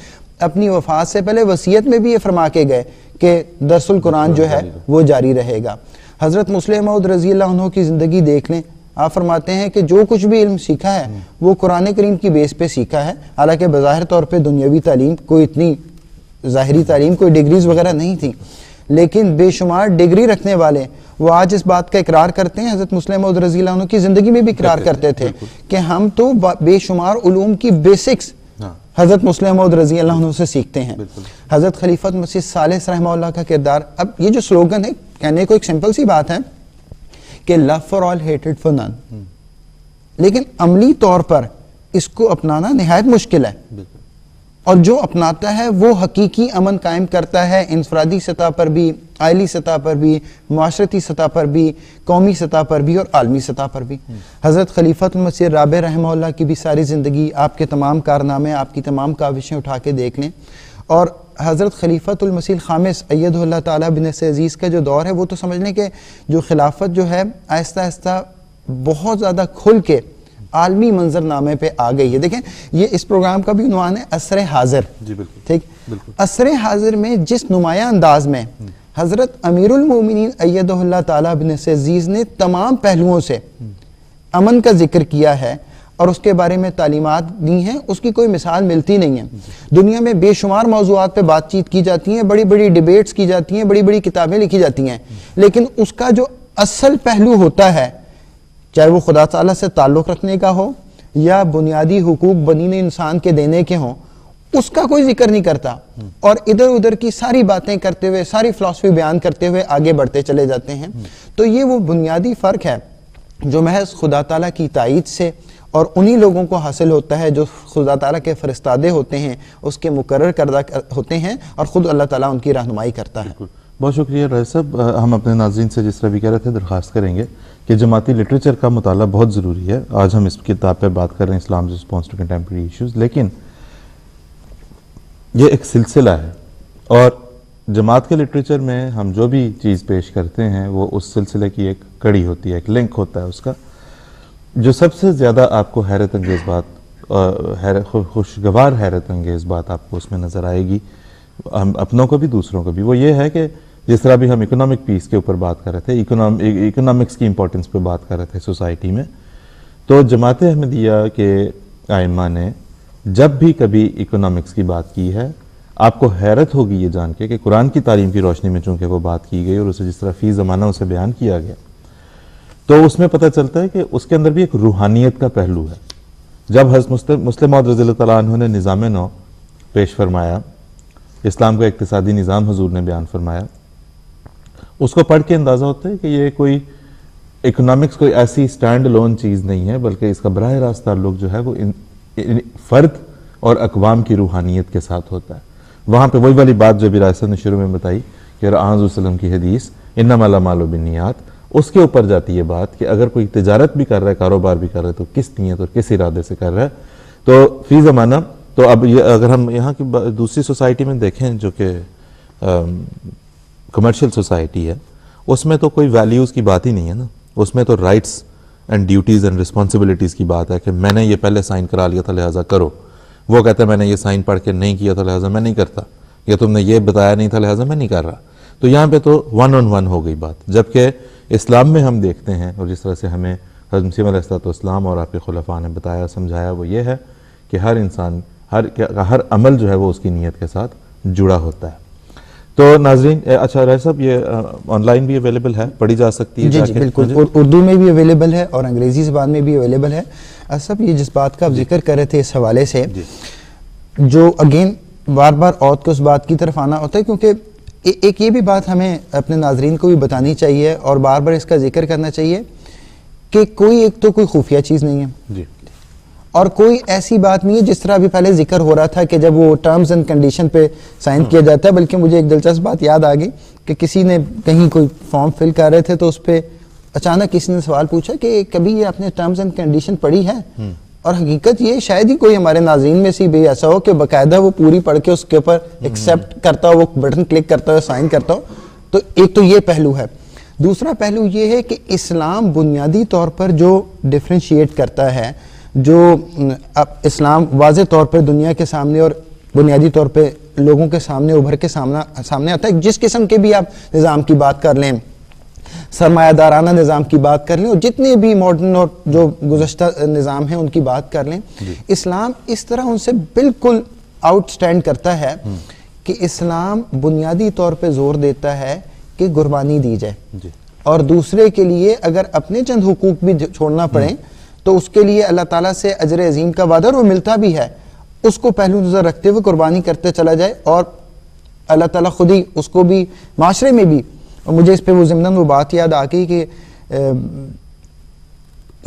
अपनी वफ़ात से पहले वसीयत में भी ये फरमा के गए कि दरसुल कुरान जो है वो जारी रहेगा। हज़रत मुस्लिम मऊद रज़ियल्लाहु अन्हु की ज़िंदगी देख लें, आप फरमाते हैं कि जो कुछ भी इल्म सीखा है वो कुरान करीम की बेस पे सीखा है। हालांकि बज़ाहिर तौर पे दुनियावी तालीम, कोई इतनी ज़ाहिरी तालीम, कोई डिग्रीज़ वगैरह नहीं थी, लेकिन बेशुमार डिग्री रखने वाले वो आज इस बात का इकरार करते हैं, हज़रत मुस्लिम मऊद रज़ियल्लाहु अन्हु की ज़िंदगी में भी इकरार करते थे कि हम तो बेशुमार उलूम की बेसिक्स हज़रत मुस्लिम मऊद रज़ियल्लाहु अन्हु से सीखते हैं। हज़रत खलीफत मसीह सालिस रहमहुल्लाह का किरदार, अब ये जो स्लोगन है, कहने को एक सिंपल सी बात है कि love for all hated for none, लेकिन अमली तौर पर इसको अपनाना निहायत मुश्किल है, और जो अपनाता है वो हकीकी अमन कायम करता है, इंफरादी सतह पर भी, आइली सतह पर भी, माशरती सतह पर भी, कौमी सतह पर भी और आलमी सतह पर भी। हज़रत खलीफतुल मसीह राबे रहमहुल्लाह की भी सारी ज़िंदगी, आपके तमाम कारनामे, आपकी तमाम काविशें उठा के देख लें, और हज़रत खलीफतुल मसीह खामिस अय्यदहुल्लाह ताला बिन अज़ीज़ का जो दौर है, वो तो समझ लें कि जो खिलाफत जो है आहिस्ता आहिस्ता बहुत ज़्यादा खुल के आलमी मंजरनामे पे आ गई है। देखें, ये इस प्रोग्राम का भी उन्वान है असरे हाजिर। ठीक, असरे हाजिर में जिस नुमाया अंदाज में हज़रत अमीरुल मोमिनीन अय्यदहुल्लाह ताला बिन अज़ीज़ ने तमाम पहलुओं से अमन का जिक्र किया है और उसके बारे में तालीमात दी हैं, उसकी कोई मिसाल मिलती नहीं है। दुनिया में बेशुमार मौज़ूआत पे बातचीत की जाती हैं, बड़ी बड़ी डिबेट्स की जाती हैं, बड़ी बड़ी किताबें लिखी जाती हैं, लेकिन उसका जो असल पहलू होता है, चाहे वो खुदा ताला से ताल्लुक़ रखने का हो या बुनियादी हुकूक बनीने इंसान के देने के हों, उसका कोई जिक्र नहीं करता, और इधर उधर की सारी बातें करते हुए, सारी फ़िलासफ़ी बयान करते हुए आगे बढ़ते चले जाते हैं। तो ये वो बुनियादी फ़र्क है जो महज खुदा ताला की ताईद से और उन्हीं लोगों को हासिल होता है जो खुदा ताला के फरिश्तादे होते हैं, उसके मुकर्रर करदा होते हैं, और ख़ुद अल्लाह ताला उनकी रहनुमाई करता है। बहुत शुक्रिया रईस साहब। हम अपने नाज़रीन से जिस तरह भी कह रहे थे दरख्वास्त करेंगे कि जमाती लिटरेचर का मुताला बहुत ज़रूरी है। आज हम इस किताब पर बात कर रहे हैं, इस्लाम रिस्पॉन्स टू कंटेम्प्रेरी इशूज़, लेकिन ये एक सिलसिला है, और जमात के लिटरेचर में हम जो भी चीज़ पेश करते हैं वो उस सिलसिले की एक कड़ी होती है, एक लिंक होता है उसका। जो सबसे ज़्यादा आपको हैरत अंगेज़ बात, खुशगवार हैरत अंगेज़ बात आपको उसमें नज़र आएगी, हम अपनों को भी दूसरों को भी, वो ये है कि जिस तरह भी हम इकोनॉमिक पीस के ऊपर बात कर रहे थे, इकोनॉमिक्स की इंपॉर्टेंस पे बात कर रहे थे सोसाइटी में, तो जमात अहमदिया के आइम्मा ने जब भी कभी इकोनॉमिक्स की बात की है, आपको हैरत होगी ये जान के कि कुरान की तालीम की रोशनी में चूंकि वो बात की गई और उसे जिस तरह फी ज़माना उसे बयान किया गया, तो उसमें पता चलता है कि उसके अंदर भी एक रूहानियत का पहलू है। जब हज़रत मुस्लिम मौद रज़ियल्लाहु तआला अन्हु ने निज़ाम नौ पेश फरमाया, इस्लाम का इक़्तिसादी निज़ाम हुज़ूर ने बयान फरमाया, उसको पढ़ के अंदाज़ा होता है कि ये कोई इकोनॉमिक्स कोई ऐसी स्टैंड अलोन चीज़ नहीं है, बल्कि इसका बराह रास्त ताल्लुक जो है वो इन फ़र्द और अक़वाम की रूहानियत के साथ होता है। वहाँ पे वही वाली बात जो विरासत ने शुरू में बताई कि रसूलुल्लाह की हदीस इन्नमल अमालु बिन्नियात, उसके ऊपर जाती है बात कि अगर कोई तिजारत भी कर रहा है, कारोबार भी कर रहा है, तो किस नीयत और किस इरादे से कर रहा है। तो फी ज़माना, तो अब ये अगर हम यहाँ की दूसरी सोसाइटी में देखें जो कि कमर्शियल सोसाइटी है, उसमें तो कोई वैल्यूज़ की बात ही नहीं है ना। उसमें तो rights and duties and responsibilities की बात है कि मैंने ये पहले साइन करा लिया था लिहाजा करो, वो कहते हैं मैंने ये साइन पढ़ के नहीं किया था लिहाजा मैं नहीं करता, या तुमने ये बताया नहीं था लिहाजा मैं नहीं कर रहा। तो यहाँ पे तो 1 on 1 हो गई बात। जबकि इस्लाम में हम देखते हैं और जिस तरह से हमें हज़रत मसीह अलैहिस्सलाम और आपके खुलफा ने बताया समझाया, वो ये है कि हर इंसान हर अमल जो है वो उसकी नीयत के साथ जुड़ा होता है। तो नाजरीन, अच्छा राय साहब, ये ऑनलाइन भी अवेलेबल है, पढ़ी जा सकती है? जी जी बिल्कुल, उर्दू में भी अवेलेबल है और अंग्रेज़ी ज़बान में भी अवेलेबल है। सब ये जिस बात का आप जिक्र कर रहे थे इस हवाले से, जो अगेन बार बार औरत को उस बात की तरफ आना होता है, क्योंकि एक ये भी बात हमें अपने नाजरीन को भी बतानी चाहिए और बार बार इसका जिक्र करना चाहिए कि कोई एक तो कोई खुफिया चीज़ नहीं है जी, और कोई ऐसी बात नहीं है जिस तरह अभी पहले जिक्र हो रहा था कि जब वो टर्म्स एंड कंडीशन पे साइन किया जाता है। बल्कि मुझे एक दिलचस्प बात याद आ गई कि किसी ने कहीं कोई फॉर्म फिल कर रहे थे तो उस पर अचानक किसी ने सवाल पूछा कि कभी ये आपने टर्म्स एंड कंडीशन पढ़ी है? और हकीकत ये शायद ही कोई हमारे नाज़रीन में से भी ऐसा हो कि बाकायदा वो पूरी पढ़ के उसके ऊपर एक्सेप्ट करता हो, वो बटन क्लिक करता हो, साइन करता हो। तो एक तो ये पहलू है। दूसरा पहलू ये है कि इस्लाम बुनियादी तौर पर जो डिफ्रेंशिएट करता है, जो अब इस्लाम वाज़े तौर पर दुनिया के सामने और बुनियादी तौर पे लोगों के सामने उभर के सामने आता है। जिस किस्म के भी आप निज़ाम की बात कर लें, सरमायादाराना निज़ाम की बात कर लें, और जितने भी मॉडर्न और जो गुज़श्ता निज़ाम हैं उनकी बात कर लें, इस्लाम इस तरह उनसे बिल्कुल आउटस्टैंड करता है कि इस्लाम बुनियादी तौर पे जोर देता है कि कुर्बानी दी जाए, और दूसरे के लिए अगर अपने चंद हुकूक भी छोड़ना पड़े तो उसके लिए अल्लाह ताला से अजर अजीम का वादा, और वो मिलता भी है, उसको पहलू नज़र रखते हुए कुर्बानी करते चला जाए। और अल्लाह ताला खुद ही उसको भी माशरे में भी, और मुझे इस पे वो ज़िम्नन वो बात याद आ गई कि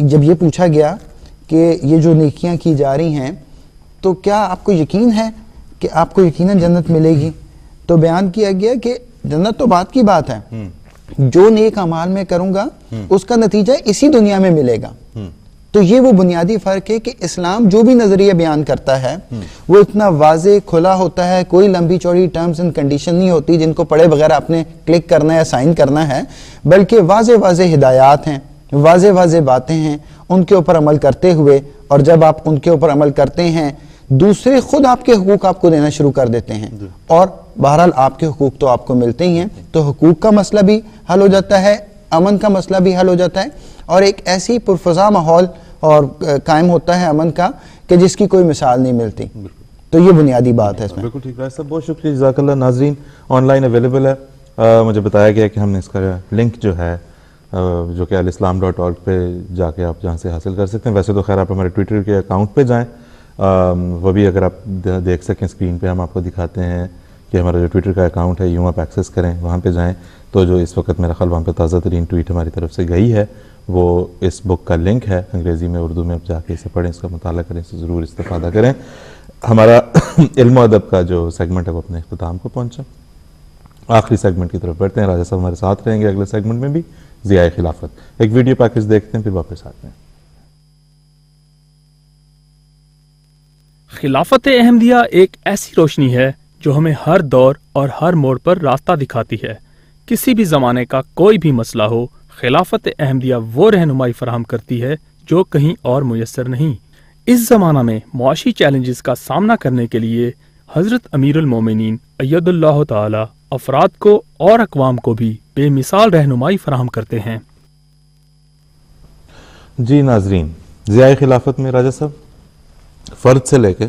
जब ये पूछा गया कि ये जो नेकियां की जा रही हैं तो क्या आपको यकीन है कि आपको यकीनन जन्नत मिलेगी? तो बयान किया गया कि जन्नत तो बात की बात है, जो नेक अमाल में करूंगा उसका नतीजा इसी दुनिया में मिलेगा। तो ये वो बुनियादी फर्क है कि इस्लाम जो भी नजरिया बयान करता है वो इतना वाजे खुला होता है, कोई लंबी चौड़ी टर्म्स एंड कंडीशन नहीं होती जिनको पढ़े बगैर आपने क्लिक करना है या साइन करना है, बल्कि वाजे वाजे हिदायत हैं, वाजे वाजे बातें हैं, उनके ऊपर अमल करते हुए, और जब आप उनके ऊपर अमल करते हैं दूसरे खुद आपके हुकूक आपको देना शुरू कर देते हैं, और बहरहाल आपके हुकूक तो आपको मिलते ही हैं। तो हुकूक का मसला भी हल हो जाता है, अमन का मसला भी हल हो जाता है, और एक ऐसी पुरफज़ा माहौल और कायम होता है अमन का कि जिसकी कोई मिसाल नहीं मिलती। तो ये बुनियादी बात है इसमें। बिल्कुल ठीक है सब, बहुत शुक्रिया, जज़ाकल्लाह। नाज़रीन, ऑनलाइन अवेलेबल है। मुझे बताया गया कि हमने इसका लिंक जो है जो कि alislam.org पे जाके आप जहाँ से हासिल कर सकते हैं। वैसे तो खैर आप हमारे ट्विटर के अकाउंट पे जाएँ, वो भी अगर आप देख सकें स्क्रीन पे हम आपको दिखाते हैं कि हमारा जो ट्विटर का अकाउंट है यूँ आप एक्सेस करें, वहाँ पे जाएं तो जो इस वक्त मेरा ख्याल वहाँ पे ताज़ा तरीन ट्वीट हमारी तरफ से गई है वो इस बुक का लिंक है, अंग्रेज़ी में उर्दू में आप जाके इसे पढ़ें, इसका मुताला करें, इससे ज़रूर इस्तेफ़ादा करें। हमारा इल्म अदब का जो सेगमेंट है वो अपने इख्तिताम को पहुँचा, आखिरी सेगमेंट की तरफ बढ़ते हैं। राजा साहब हमारे साथ रहेंगे अगले सेगमेंट में भी, ज़ियाए खिलाफत। एक वीडियो पैकेज देखते हैं फिर वापस आते हैं। खिलाफत अहमदिया एक ऐसी रोशनी है जो हमें हर दौर और हर मोड़ पर रास्ता दिखाती है। किसी भी ज़माने का कोई भी मसला हो, खिलाफत अहमदिया वो रहनुमाई फराहम करती है जो कहीं और मुयस्सर नहीं। इस ज़माना में मुआशी चैलेंजेस का सामना करने के लिए हज़रत अमीरुल मोमिनीन अय्यदुल्लाह ताला अफराद को और अक़वाम को भी बेमिसाल रहनुमाई फराहम करते हैं। जी नाजरीन, ज़ियाए खिलाफत में राजा साहब, फ़र्द से लेके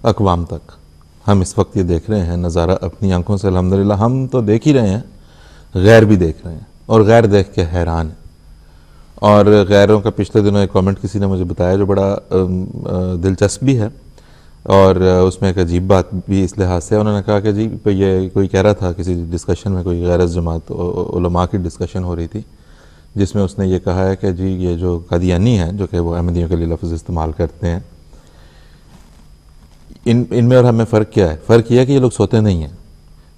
अक़वाम तक हम इस वक्त ये देख रहे हैं नज़ारा अपनी आंखों से। अल्हम्दुलिल्लाह हम तो देख ही रहे हैं, गैर भी देख रहे हैं और गैर देख के हैरान है। और गैरों का पिछले दिनों एक कमेंट किसी ने मुझे बताया जो बड़ा दिलचस्प भी है और उसमें एक अजीब बात भी इस लिहाज से। उन्होंने कहा कि जी ये कोई कह रहा था किसी डिस्कशन में, कोई गैर जमात उलमा की डिस्कशन हो रही थी, जिसमें उसने ये कहा है कि जी ये जो कादियानी हैं, जो कि वो अहमदियों के लिए लफ्ज़ इस्तेमाल करते हैं, इनमें और हमें फ़र्क क्या है? फ़र्क यह है कि ये लोग सोते नहीं हैं।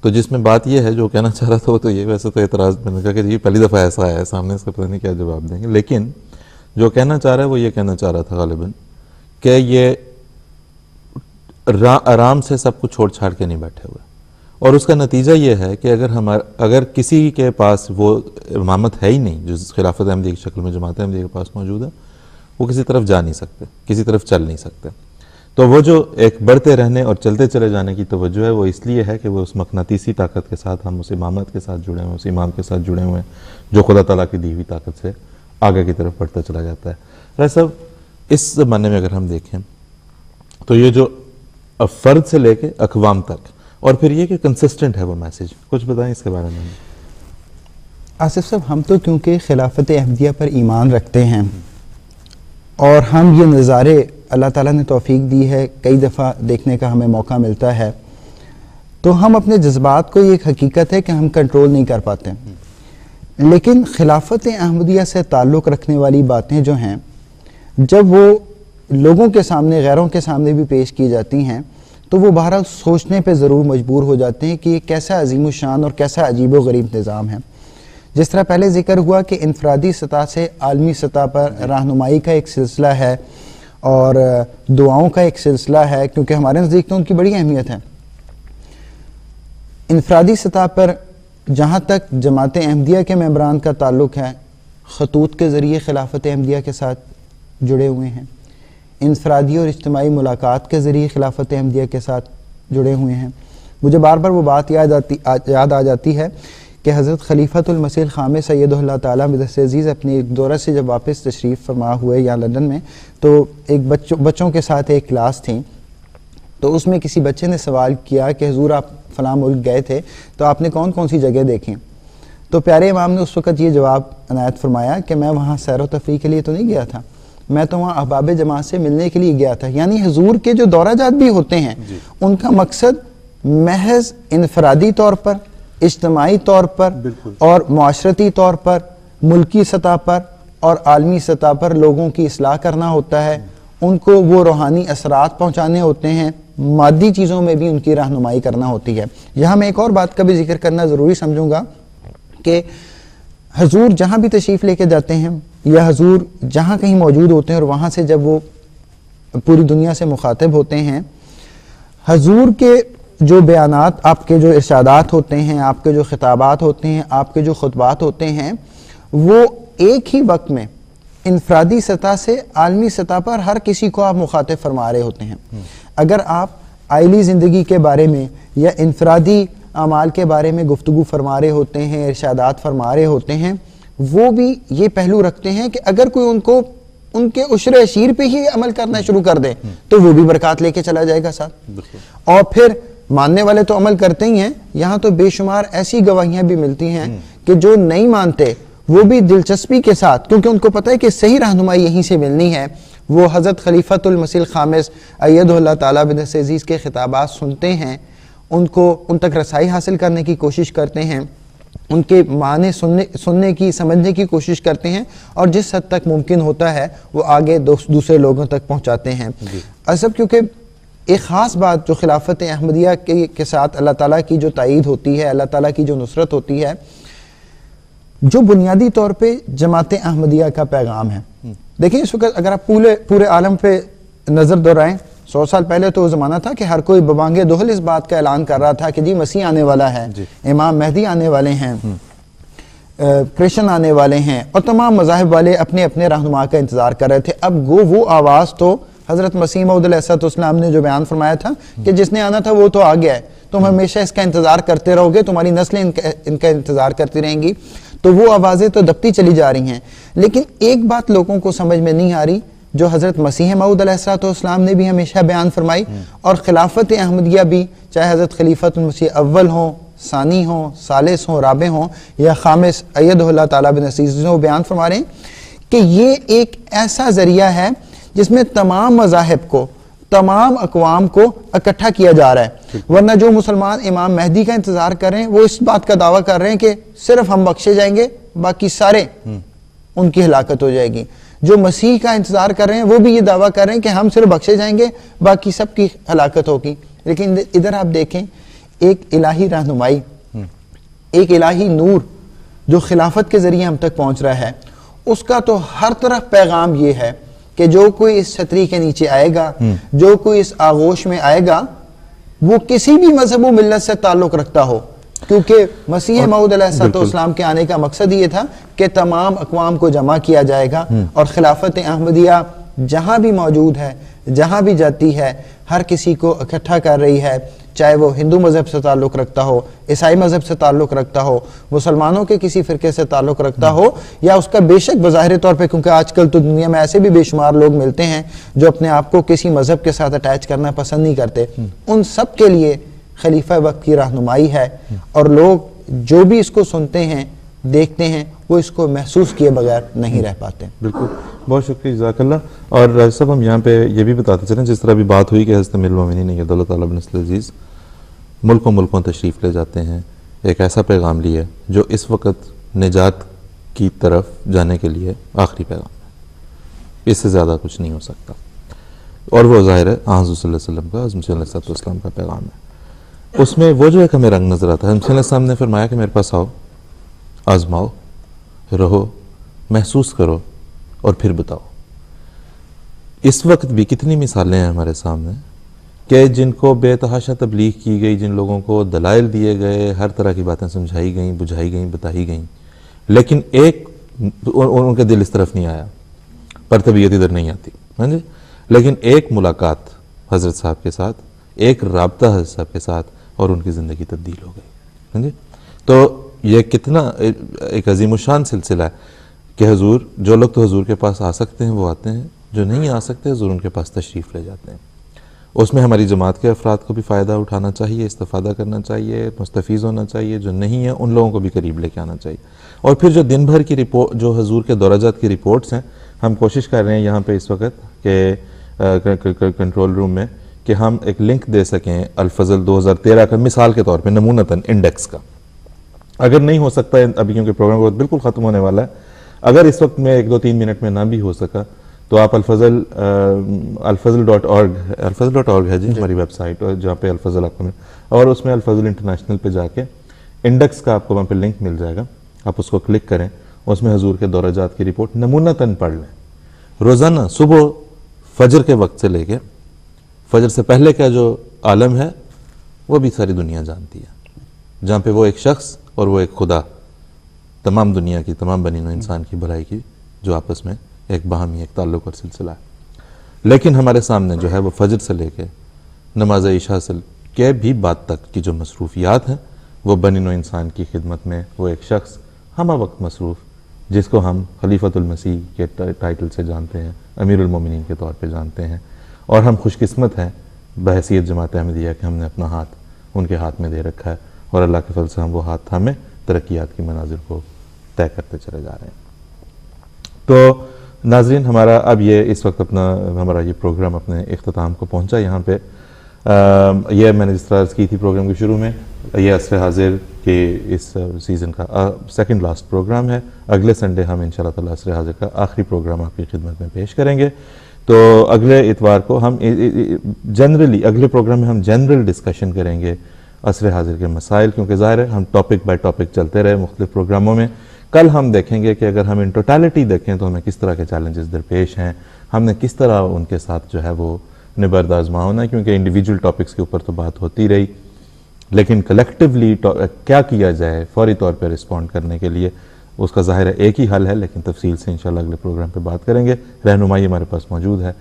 तो जिसमें बात ये है, जो कहना चाह रहा था वो तो ये, वैसे तो एतराज़ मैंने कहा कि जी पहली दफ़ा ऐसा आया है सामने, इसका पता नहीं क्या जवाब देंगे, लेकिन जो कहना चाह रहा है वो ये कहना चाह रहा था गालिबन कि ये आराम से सब कुछ छोड़ छाड़ के नहीं बैठे हुए, और उसका नतीजा ये है कि अगर किसी के पास वो इमामत है ही नहीं जो खिलाफत अहमदी की शक्ल में जमात अहमदी के पास मौजूद है, वो किसी तरफ जा नहीं सकते, किसी तरफ चल नहीं सकते। तो वो जो एक बढ़ते रहने और चलते चले जाने की तवज्जो है वो इसलिए है कि वो उस मकनातीसी ताकत के साथ, हम उस इमामत के साथ जुड़े हुए, उस इमाम के साथ जुड़े हुए हैं जो खुदा ताला की दी हुई ताकत से आगे की तरफ बढ़ता चला जाता है। वैसे सब इस ज़माने में अगर हम देखें तो ये जो फ़र्द से लेके अक़वाम तक, और फिर ये कि कंसिस्टेंट है वो मैसेज, कुछ बताएं इसके बारे में। आसिफ साहब, हम तो क्योंकि खिलाफत अहमदिया पर ईमान रखते हैं और हम ये नज़ारे अल्लाह ताला ने तौफीक दी है, कई दफ़ा देखने का हमें मौका मिलता है, तो हम अपने जज्बात को, ये एक हकीकत है कि हम कंट्रोल नहीं कर पाते। लेकिन खिलाफत अहमदिया से ताल्लुक़ रखने वाली बातें जो हैं, जब वो लोगों के सामने, गैरों के सामने भी पेश की जाती हैं, तो वो बहरहाल सोचने पे ज़रूर मजबूर हो जाते हैं कि ये कैसा अजीम शान और कैसा अजीब व गरीब निज़ाम है। जिस तरह पहले जिक्र हुआ कि इनफरादी सतह से आलमी सतह पर रहनुमाई का एक सिलसिला है और दुआओं का एक सिलसिला है, क्योंकि हमारे नज़दीक तो उनकी बड़ी अहमियत है। इनफरादी सतह पर जहाँ तक जमात अहमदिया के मेंबरान का ताल्लुक़ है, खतूत के ज़रिए खिलाफत अहमदिया के साथ जुड़े हुए हैं, इनफरादी और इज्तिमाई मुलाकात के ज़रिए खिलाफत अहमदिया के साथ जुड़े हुए हैं। मुझे बार बार वो बात याद आ जाती है कि हज़रत खलीफतुल मसीह ख़ामिस सय्यदुल्लाह ताला मिदद अज़ीज़ अपनी एक दौरा से जब वापस तशरीफ़ फरमा हुए यहाँ लंदन में, तो एक बच्चों के साथ एक क्लास थी, तो उसमें किसी बच्चे ने सवाल किया कि हुज़ूर आप फ़लाँ मुल्क गए थे तो आपने कौन कौन सी जगह देखी? तो प्यारे इमाम ने उस वक़्त ये जवाब अनायत फरमाया कि मैं वहाँ सैर व तफरीह के लिए तो नहीं गया था, मैं तो वहाँ अहबाब जमात से मिलने के लिए गया था। यानी हुजूर के जो दौरा जात भी होते हैं, उनका मकसद महज इनफरादी तौर पर, इज्तिमाई तौर पर और माशरती तौर पर, मुल्की सतह पर और आलमी सतह पर लोगों की इस्लाह करना होता है, उनको वो रूहानी असरात पहुँचाने होते हैं, मादी चीज़ों में भी उनकी रहनुमाई करना होती है। यहाँ मैं एक और बात का भी जिक्र करना ज़रूरी समझूंगा कि हुजूर जहाँ भी तशरीफ़ लेके जाते हैं या हुजूर जहाँ कहीं मौजूद होते हैं और वहाँ से जब वो पूरी दुनिया से मुखातिब होते हैं, हुजूर के जो बयानात, आपके जो इरशादात होते हैं, आपके जो खिताबात होते हैं, आपके जो खुतबात होते हैं, वो एक ही वक्त में इनफरादी सतह से आलमी सतह पर हर किसी को आप मुखातिब फरमा रहे होते हैं। अगर आप आइली ज़िंदगी के बारे में या इनफरादी अमाल के बारे में गुफ्तगू फरमा रहे होते हैं, इरशादात फरमा रहे होते हैं, वो भी ये पहलू रखते हैं कि अगर कोई उनको उनके उशरे अशीर पे ही अमल करना शुरू कर दे तो वो भी बरकत लेके चला जाएगा साथ। और फिर मानने वाले तो अमल करते ही हैं, यहाँ तो बेशुमार ऐसी गवाहियां भी मिलती हैं कि जो नहीं मानते वो भी दिलचस्पी के साथ, क्योंकि उनको पता है कि सही रहनुमाई यहीं से मिलनी है, वो हज़रत खलीफतुल मसीह ख़ामिस अय्यदहुल्लाह ताला बिन अज़ीज़ के खिताबात सुनते हैं, उनको उन तक रसाई हासिल करने की कोशिश करते हैं, उनके माने सुनने की, समझने की कोशिश करते हैं और जिस हद तक मुमकिन होता है वो आगे दूसरे लोगों तक पहुँचाते हैं। असल क्योंकि एक ख़ास बात जो खिलाफत अहमदिया के साथ अल्लाह ताला की जो तायीद होती है, अल्लाह ताला की जो नुसरत होती है, जो बुनियादी तौर पे जमात अहमदिया का पैगाम है। देखिए इस वक्त अगर आप पूरे आलम पे नज़र दौड़ाएं, 100 साल पहले तो ज़माना था कि हर कोई बबांगे दोहल इस बात का ऐलान कर रहा था कि जी मसीह आने वाला है, इमाम मेहदी आने वाले हैं, कृष्ण आने वाले हैं, और तमाम मज़ाहिब वाले अपने अपने रहनुमा का इंतज़ार कर रहे थे। अब वो आवाज़ तो हज़रत मसीह मऊद अलैहिस्सलाम ने जो बयान फरमाया था कि जिसने आना था वो तो आ गया है, तुम हमेशा इसका इंतज़ार करते रहोगे, तुम्हारी नस्लें इनका इंतज़ार करती रहेंगी। तो वो आवाज़ें तो दबती चली जा रही हैं। लेकिन एक बात लोगों को समझ में नहीं आ रही, जो हज़रत मसीह मऊद अलैहिस्सलाम ने भी हमेशा बयान फरमाई, और खिलाफत अहमदिया भी, चाहे हज़रत खलीफतुल मसीह अव्वल हों, सानी हों, सालिस हों, राबे हों या खामिस अय्यदहुल्लाह ताला बिन अज़ीज़, वो बयान फरमा रहे हैं कि ये एक ऐसा ज़रिया है जिसमें तमाम मज़ाहिब को, तमाम अक़वाम को इकट्ठा किया जा रहा है। वरना जो मुसलमान इमाम महदी का इंतज़ार कर रहे हैं वो इस बात का दावा कर रहे हैं कि सिर्फ हम बख्शे जाएंगे, बाकी सारे उनकी हिलाकत हो जाएगी। जो मसीह का इंतज़ार कर रहे हैं वो भी ये दावा कर रहे हैं कि हम सिर्फ बख्शे जाएंगे, बाकी सबकी हलाकत होगी। लेकिन इधर आप देखें, एक इलाही रहनुमाई, एक इलाही नूर जो खिलाफत के ज़रिए हम तक पहुँच रहा है, उसका तो हर तरफ पैगाम ये है कि जो कोई इस छतरी के नीचे आएगा, जो कोई इस आगोश में आएगा, वो किसी भी मजहब व मिल्लत से ताल्लुक़ रखता हो, क्योंकि मसीह मऊद अलैहिस्सलाम के आने का मकसद ये था कि तमाम अक़वाम को जमा किया जाएगा, और खिलाफत अहमदिया जहाँ भी मौजूद है, जहाँ भी जाती है, हर किसी को इकट्ठा कर रही है, चाहे वो हिंदू मज़हब से ताल्लुक़ रखता हो, ईसाई मज़हब से ताल्लुक़ रखता हो, मुसलमानों के किसी फ़िरके से ताल्लुक़ रखता हो, या उसका बेशक बज़ाहिर तौर पे, क्योंकि आजकल तो दुनिया में ऐसे भी बेशुमार लोग मिलते हैं जो अपने आप को किसी मज़हब के साथ अटैच करना पसंद नहीं करते, उन सब के लिए खलीफा वक्त की रहनुमाई है। और लोग जो भी इसको सुनते हैं, देखते हैं, वो इसको महसूस किए बगैर नहीं रह पाते। बिल्कुल, बहुत शुक्रिया, जज़ाकल्लाह। और सब हम यहाँ पे ये भी बताते चलें, जिस तरह भी बात हुई कि हज़रत अमीरुल मोमिनीन अय्यदहुल्लाह ताला बिन अज़ीज़ मुल्कों तशरीफ़ ले जाते हैं, एक ऐसा पैगाम लिए जो इस वक्त निजात की तरफ जाने के लिए आखिरी पैगाम है, इससे ज़्यादा कुछ नहीं हो सकता। और वो ज़ाहिर है हुज़ूर सल्लल्लाहु अलैहि वसल्लम का, हज़रत मसीह का पैगाम है। उसमें वो जो एक हमें रंग नज़र आता है, हज़रत मसीह ने फरमाया कि मेरे पास आओ, आजमाओ, रहो, महसूस करो और फिर बताओ। इस वक्त भी कितनी मिसालें हैं हमारे सामने कि जिनको बेतहाशा तबलीग की गई, जिन लोगों को दलाइल दिए गए, हर तरह की बातें समझाई गई, बुझाई गई, बताई गई, लेकिन एक उनका दिल इस तरफ नहीं आया, पर तबीयत इधर नहीं आती। हाँ जी, लेकिन एक मुलाकात हज़रत साहब के साथ, एक राब्ता हज़रत साहब के साथ, और उनकी ज़िंदगी तब्दील हो गई। हाँ जी, तो ये कितना एक अजीमुशान सिलसिला है कि हुजूर, जो लोग तो हुजूर के पास आ सकते हैं वो आते हैं, जो नहीं आ सकते हुजूर उनके पास तशरीफ़ ले जाते हैं। उसमें हमारी जमात के अफराद को भी फ़ायदा उठाना चाहिए, इस्तिफ़ादा करना चाहिए, मुस्तफ़ीज़ होना चाहिए, जो नहीं है उन लोगों को भी करीब लेके आना चाहिए। और फिर जो दिन भर की रिपोर्ट, जो हुजूर के दौराजात की रिपोर्ट्स हैं, हम कोशिश कर रहे हैं यहाँ पे इस वक्त के कंट्रोल रूम में कि हम एक लिंक दे सकें अल-फज़ल 2013 का, मिसाल के तौर पर नमूनतन इंडेक्स का। अगर नहीं हो सकता है अभी, क्योंकि प्रोग्राम को बिल्कुल ख़त्म होने वाला है, अगर इस वक्त में 1-2-3 मिनट में ना भी हो सका तो आप alfazl.org है जी हमारी वेबसाइट, जहाँ पे अल-फज़ल आपको मिल, और उसमें अल-फज़ल इंटरनेशनल पे जाके इंडेक्स का आपको वहाँ पे लिंक मिल जाएगा, आप उसको क्लिक करें, उसमें हुजूर के दौराजात की रिपोर्ट नमूनतन पढ़ लें। रोज़ाना सुबह फजर के वक्त से लेके फजर से पहले का जो आलम है वो भी सारी दुनिया जानती है, जहाँ पे वो एक शख्स और वो एक खुदा, तमाम दुनिया की, तमाम बनी नौ इंसान की भलाई की, जो आपस में एक बाहमी एक ताल्लुक़ और सिलसिला है। लेकिन हमारे सामने जो है वो फजर से लेके नमाज इशा से के भी बाद तक की जो मसरूफियात हैं, वो बनी नौ इंसान की खिदमत में वो एक शख्स हमा वक्त मसरूफ़, जिसको हम खलीफतुल मसीह के टाइटल से जानते हैं, अमीरुल मोमिनीन के तौर पे जानते हैं, और हम खुशकिस्मत हैं बहैसियत जमात अहमदिया कि हमने अपना हाथ उनके हाथ में दे रखा है, और अल्लाह के फल से हम वो हाथ थामे तरक्यात की मनाजिर को तय करते चले जा रहे हैं। तो नाज़रीन, हमारा अब ये इस वक्त हमारा ये प्रोग्राम अपने इख्तिताम को पहुंचा। यहाँ पे ये मैंने जिस तरह अर्ज़ की थी प्रोग्राम के शुरू में, ये असर हाजिर के इस सीज़न का सेकंड लास्ट प्रोग्राम है। अगले संडे हम इंशाअल्लाह ताला असर हाजिर का आखिरी प्रोग्राम आपकी खिदमत में पेश करेंगे। तो अगले इतवार को हम जनरली अगले प्रोग्राम में हम जनरल डिस्कशन करेंगे असर हाजिर के मसाइल, क्योंकि ज़ाहिर है हम टॉपिक बाय टॉपिक चलते रहे मुख्तलिफ प्रोग्रामों में। कल हम देखेंगे कि अगर हम इन टोटालिटी देखें तो हमें किस तरह के चैलेंजेस दरपेश हैं, हमने किस तरह उनके साथ जो है वो निबर्द आज़मा होना है, क्योंकि इंडिविजुअल टॉपिक्स के ऊपर तो बात होती रही, लेकिन कलेक्टिवली क्या किया जाए फौरी तौर पर रिस्पॉन्ड करने के लिए, उसका ज़ाहिर है एक ही हल है, लेकिन तफसील से इंशाल्लाह अगले प्रोग्राम पे बात करेंगे। रहनुमाई हमारे पास मौजूद है,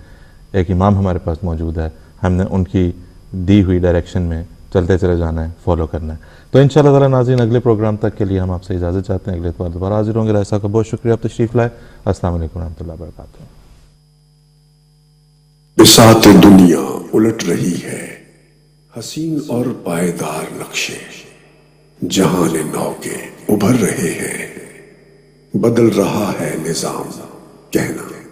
एक इमाम हमारे पास मौजूद है, हमने उनकी दी हुई डायरेक्शन में चलते चले जाना है, फॉलो करना है। तो इंशाअल्लाह ताला नाज़रीन, अगले प्रोग्राम तक के लिए हम आपसे इजाज़त चाहते हैं। अगले बार दोबारा हाजिर होंगे। राय साहब का बहुत शुक्रिया, आप तशरीफ़ लाए। अस्सलाम वालेकुम रहमतुल्लाहि व बरकातुहू। बिसात दुनिया उलट रही है, हसीन और पायदार नक्शे जहान नौ के उभर रहे हैं, बदल रहा है निजाम कहना।